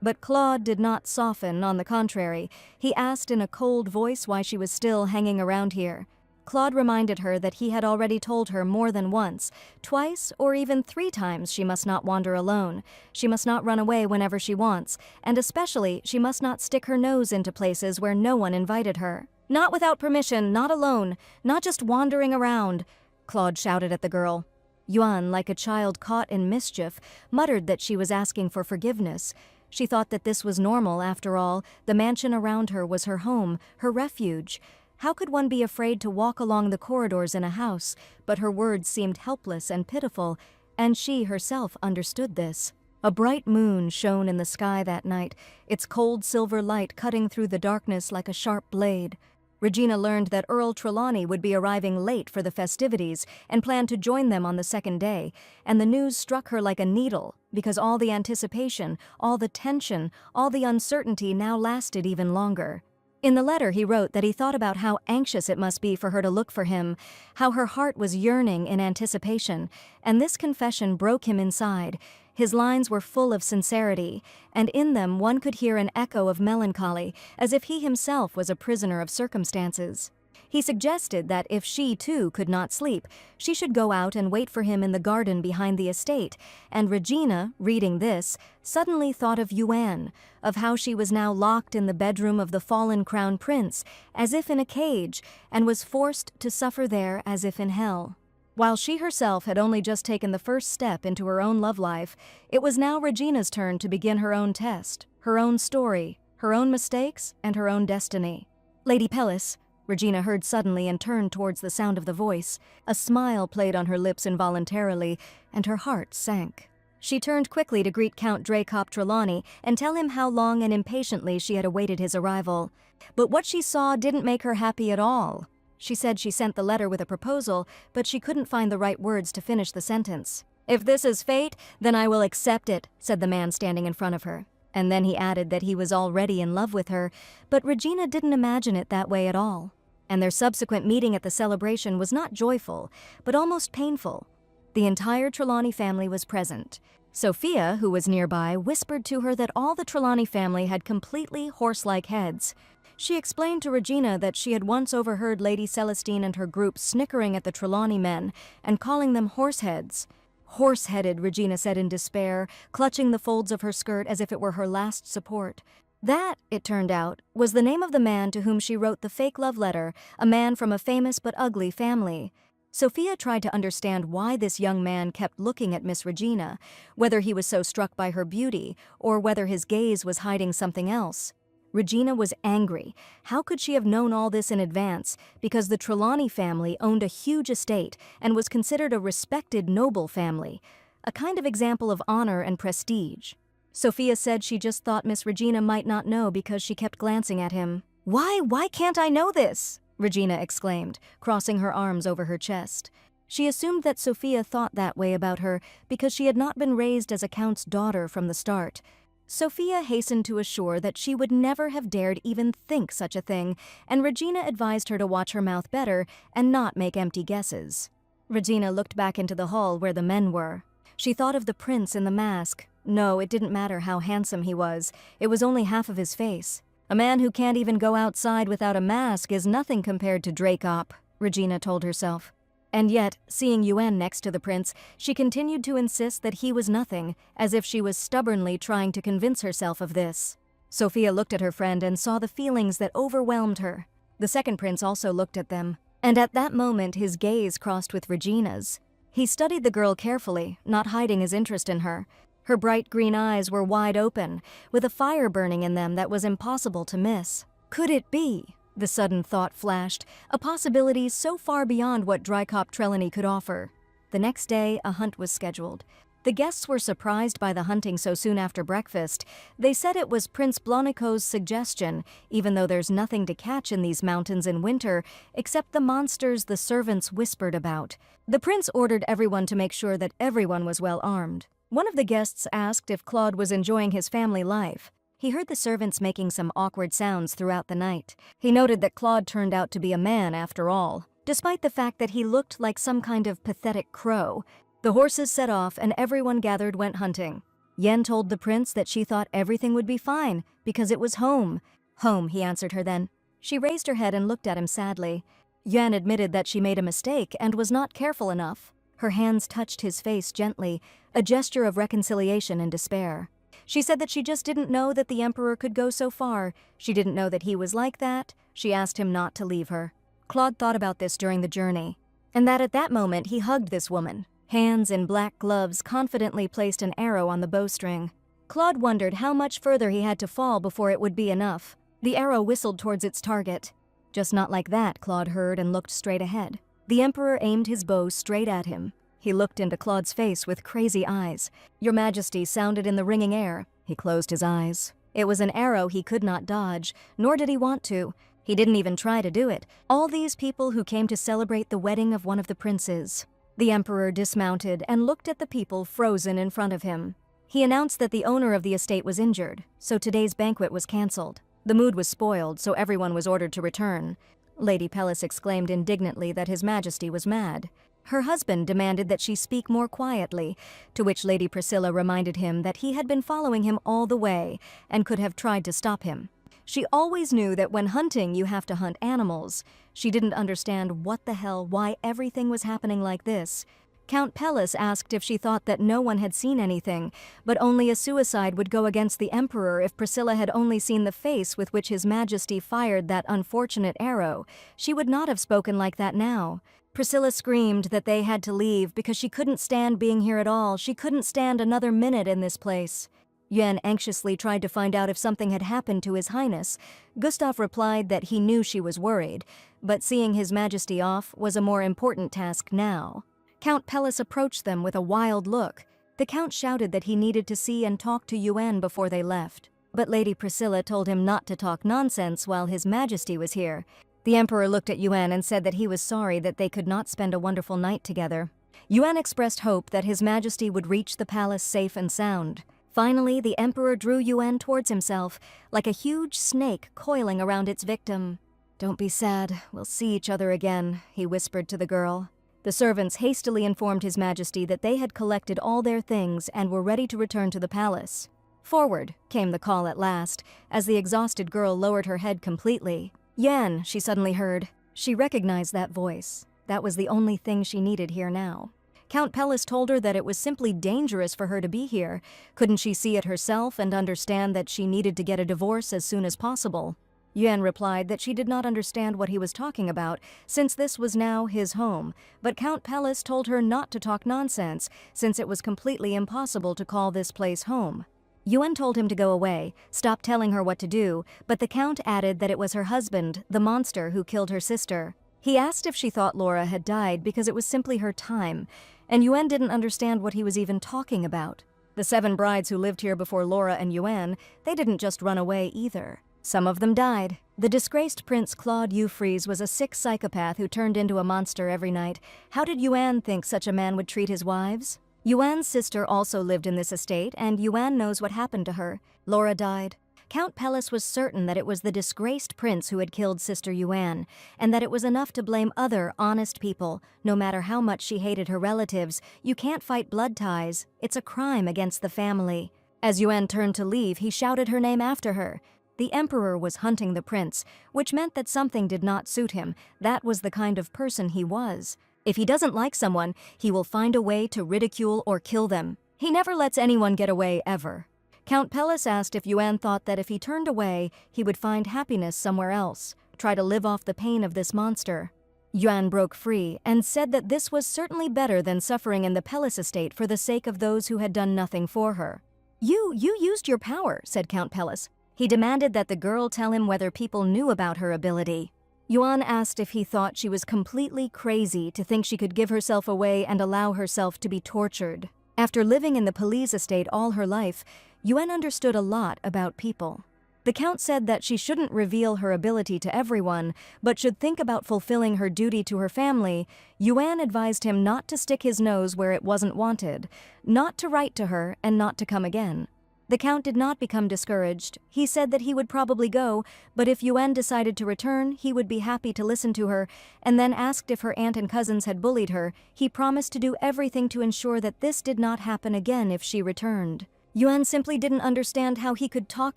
But Claude did not soften, on the contrary. He asked in a cold voice why she was still hanging around here. Claude reminded her that he had already told her more than once, twice or even 3 times she must not wander alone, she must not run away whenever she wants, and especially she must not stick her nose into places where no one invited her. "Not without permission, not alone, not just wandering around," Claude shouted at the girl. Yuan, like a child caught in mischief, muttered that she was asking for forgiveness. She thought that this was normal, after all. The mansion around her was her home, her refuge. How could one be afraid to walk along the corridors in a house? But her words seemed helpless and pitiful, and she herself understood this. A bright moon shone in the sky that night, its cold silver light cutting through the darkness like a sharp blade. Regina learned that Earl Trelawney would be arriving late for the festivities and planned to join them on the second day, and the news struck her like a needle, because all the anticipation, all the tension, all the uncertainty now lasted even longer. In the letter he wrote that he thought about how anxious it must be for her to look for him, how her heart was yearning in anticipation, and this confession broke him inside. His lines were full of sincerity, and in them one could hear an echo of melancholy, as if he himself was a prisoner of circumstances. He suggested that if she, too, could not sleep, she should go out and wait for him in the garden behind the estate, and Regina, reading this, suddenly thought of Yuan, of how she was now locked in the bedroom of the fallen crown prince, as if in a cage, and was forced to suffer there as if in hell. While she herself had only just taken the first step into her own love life, it was now Regina's turn to begin her own test, her own story, her own mistakes, and her own destiny. "Lady Pellis," Regina heard suddenly and turned towards the sound of the voice. A smile played on her lips involuntarily, and her heart sank. She turned quickly to greet Count Dracop Trelawney and tell him how long and impatiently she had awaited his arrival. But what she saw didn't make her happy at all. She said she sent the letter with a proposal, but she couldn't find the right words to finish the sentence. "If this is fate, then I will accept it," said the man standing in front of her. And then he added that he was already in love with her, but Regina didn't imagine it that way at all. And their subsequent meeting at the celebration was not joyful, but almost painful. The entire Trelawney family was present. Sophia, who was nearby, whispered to her that all the Trelawney family had completely horse-like heads. She explained to Regina that she had once overheard Lady Celestine and her group snickering at the Trelawney men and calling them horseheads. Horse-headed, Regina said in despair, clutching the folds of her skirt as if it were her last support. That, it turned out, was the name of the man to whom she wrote the fake love letter, a man from a famous but ugly family. Sophia tried to understand why this young man kept looking at Miss Regina, whether he was so struck by her beauty, or whether his gaze was hiding something else. Regina was angry. How could she have known all this in advance? Because the Trelawney family owned a huge estate and was considered a respected noble family, a kind of example of honor and prestige. Sophia said she just thought Miss Regina might not know because she kept glancing at him. Why can't I know this?" Regina exclaimed, crossing her arms over her chest. She assumed that Sophia thought that way about her because she had not been raised as a count's daughter from the start. Sophia hastened to assure that she would never have dared even think such a thing, and Regina advised her to watch her mouth better and not make empty guesses. Regina looked back into the hall where the men were. She thought of the prince in the mask. No, it didn't matter how handsome he was. It was only half of his face. A man who can't even go outside without a mask is nothing compared to Dracop, Regina told herself. And yet, seeing Yuen next to the prince, she continued to insist that he was nothing, as if she was stubbornly trying to convince herself of this. Sophia looked at her friend and saw the feelings that overwhelmed her. The second prince also looked at them, and at that moment his gaze crossed with Regina's. He studied the girl carefully, not hiding his interest in her. Her bright green eyes were wide open, with a fire burning in them that was impossible to miss. Could it be? The sudden thought flashed, a possibility so far beyond what Dracop Trelawney could offer. The next day, a hunt was scheduled. The guests were surprised by the hunting so soon after breakfast. They said it was Prince Blonico's suggestion, even though there's nothing to catch in these mountains in winter, except the monsters the servants whispered about. The prince ordered everyone to make sure that everyone was well armed. One of the guests asked if Claude was enjoying his family life. He heard the servants making some awkward sounds throughout the night. He noted that Claude turned out to be a man after all, despite the fact that he looked like some kind of pathetic crow. The horses set off and everyone gathered went hunting. Yen told the prince that she thought everything would be fine because it was home. Home, he answered her then. She raised her head and looked at him sadly. Yen admitted that she made a mistake and was not careful enough. Her hands touched his face gently, a gesture of reconciliation and despair. She said that she just didn't know that the emperor could go so far. She didn't know that he was like that. She asked him not to leave her. Claude thought about this during the journey, and that at that moment he hugged this woman. Hands in black gloves confidently placed an arrow on the bowstring. Claude wondered how much further he had to fall before it would be enough. The arrow whistled towards its target. Just not like that, Claude heard and looked straight ahead. The emperor aimed his bow straight at him. He looked into Claude's face with crazy eyes. "Your Majesty," sounded in the ringing air. He closed his eyes. It was an arrow he could not dodge, nor did he want to. He didn't even try to do it. All these people who came to celebrate the wedding of one of the princes. The emperor dismounted and looked at the people frozen in front of him. He announced that the owner of the estate was injured, so today's banquet was cancelled. The mood was spoiled, so everyone was ordered to return. Lady Pellis exclaimed indignantly that His Majesty was mad. Her husband demanded that she speak more quietly, to which Lady Priscilla reminded him that he had been following him all the way and could have tried to stop him. She always knew that when hunting you have to hunt animals. She didn't understand why everything was happening like this. Count Pellis asked if she thought that no one had seen anything, but only a suicide would go against the emperor if Priscilla had only seen the face with which His Majesty fired that unfortunate arrow. She would not have spoken like that now. Priscilla screamed that they had to leave because she couldn't stand being here at all. She couldn't stand another minute in this place. Yuan anxiously tried to find out if something had happened to His Highness. Gustav replied that he knew she was worried, but seeing His Majesty off was a more important task now. Count Pellis approached them with a wild look. The Count shouted that he needed to see and talk to Yuan before they left, but Lady Priscilla told him not to talk nonsense while His Majesty was here. The Emperor looked at Yuan and said that he was sorry that they could not spend a wonderful night together. Yuan expressed hope that His Majesty would reach the palace safe and sound. Finally, the Emperor drew Yuan towards himself, like a huge snake coiling around its victim. "Don't be sad, we'll see each other again," he whispered to the girl. The servants hastily informed His Majesty that they had collected all their things and were ready to return to the palace. "Forward," came the call at last, as the exhausted girl lowered her head completely. "Yan," she suddenly heard. She recognized that voice. That was the only thing she needed here now. Count Pellis told her that it was simply dangerous for her to be here. Couldn't she see it herself and understand that she needed to get a divorce as soon as possible? Yuan replied that she did not understand what he was talking about, since this was now his home, but Count Pellis told her not to talk nonsense, since it was completely impossible to call this place home. Yuan told him to go away, stop telling her what to do, but the Count added that it was her husband, the monster, who killed her sister. He asked if she thought Laura had died because it was simply her time, and Yuan didn't understand what he was even talking about. The 7 brides who lived here before Laura and Yuan, they didn't just run away either. Some of them died. The disgraced Prince Claude Euphrates was a sick psychopath who turned into a monster every night. How did Yuan think such a man would treat his wives? Yuan's sister also lived in this estate, and Yuan knows what happened to her. Laura died. Count Pellis was certain that it was the disgraced prince who had killed Sister Yuan, and that it was enough to blame other honest people. No matter how much she hated her relatives, you can't fight blood ties. It's a crime against the family. As Yuan turned to leave, he shouted her name after her. The emperor was hunting the prince, which meant that something did not suit him. That was the kind of person he was. If he doesn't like someone, he will find a way to ridicule or kill them. He never lets anyone get away, ever. Count Pellis asked if Yuan thought that if he turned away, he would find happiness somewhere else, try to live off the pain of this monster. Yuan broke free and said that this was certainly better than suffering in the Pellis estate for the sake of those who had done nothing for her. You used your power," said Count Pellis. He demanded that the girl tell him whether people knew about her ability. Yuan asked if he thought she was completely crazy to think she could give herself away and allow herself to be tortured. After living in the police estate all her life, Yuan understood a lot about people. The Count said that she shouldn't reveal her ability to everyone, but should think about fulfilling her duty to her family. Yuan advised him not to stick his nose where it wasn't wanted, not to write to her, and not to come again. The Count did not become discouraged. He said that he would probably go, but if Yuan decided to return, he would be happy to listen to her, and then asked if her aunt and cousins had bullied her. He promised to do everything to ensure that this did not happen again if she returned. Yuan simply didn't understand how he could talk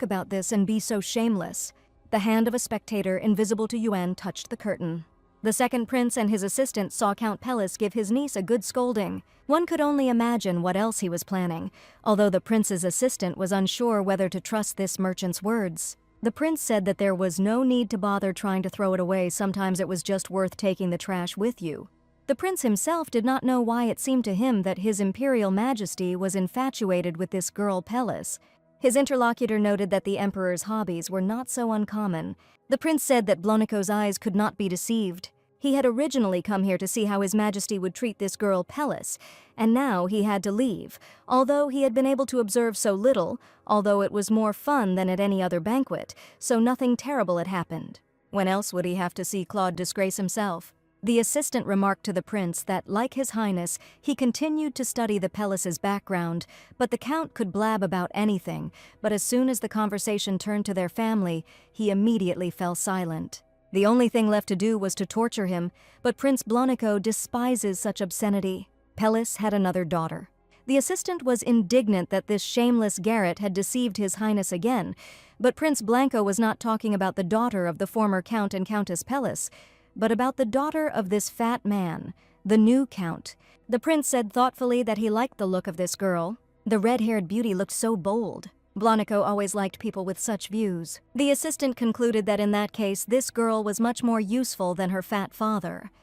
about this and be so shameless. The hand of a spectator invisible to Yuan touched the curtain. The second prince and his assistant saw Count Pellis give his niece a good scolding. One could only imagine what else he was planning, although the prince's assistant was unsure whether to trust this merchant's words. The prince said that there was no need to bother trying to throw it away, sometimes it was just worth taking the trash with you. The prince himself did not know why it seemed to him that his imperial majesty was infatuated with this girl Pellis. His interlocutor noted that the emperor's hobbies were not so uncommon. The prince said that Blonico's eyes could not be deceived. He had originally come here to see how His Majesty would treat this girl Pellis, and now he had to leave. Although he had been able to observe so little, although it was more fun than at any other banquet, so nothing terrible had happened. When else would he have to see Claude disgrace himself? The assistant remarked to the prince that, like His Highness, he continued to study the Pellis' background, but the Count could blab about anything, but as soon as the conversation turned to their family, he immediately fell silent. The only thing left to do was to torture him, but Prince Blonico despises such obscenity. Pellis had another daughter. The assistant was indignant that this shameless garret had deceived His Highness again, but Prince Blanco was not talking about the daughter of the former Count and Countess Pellis, but about the daughter of this fat man, the new Count. The prince said thoughtfully that he liked the look of this girl. The red-haired beauty looked so bold. Blonico always liked people with such views. The assistant concluded that in that case, this girl was much more useful than her fat father.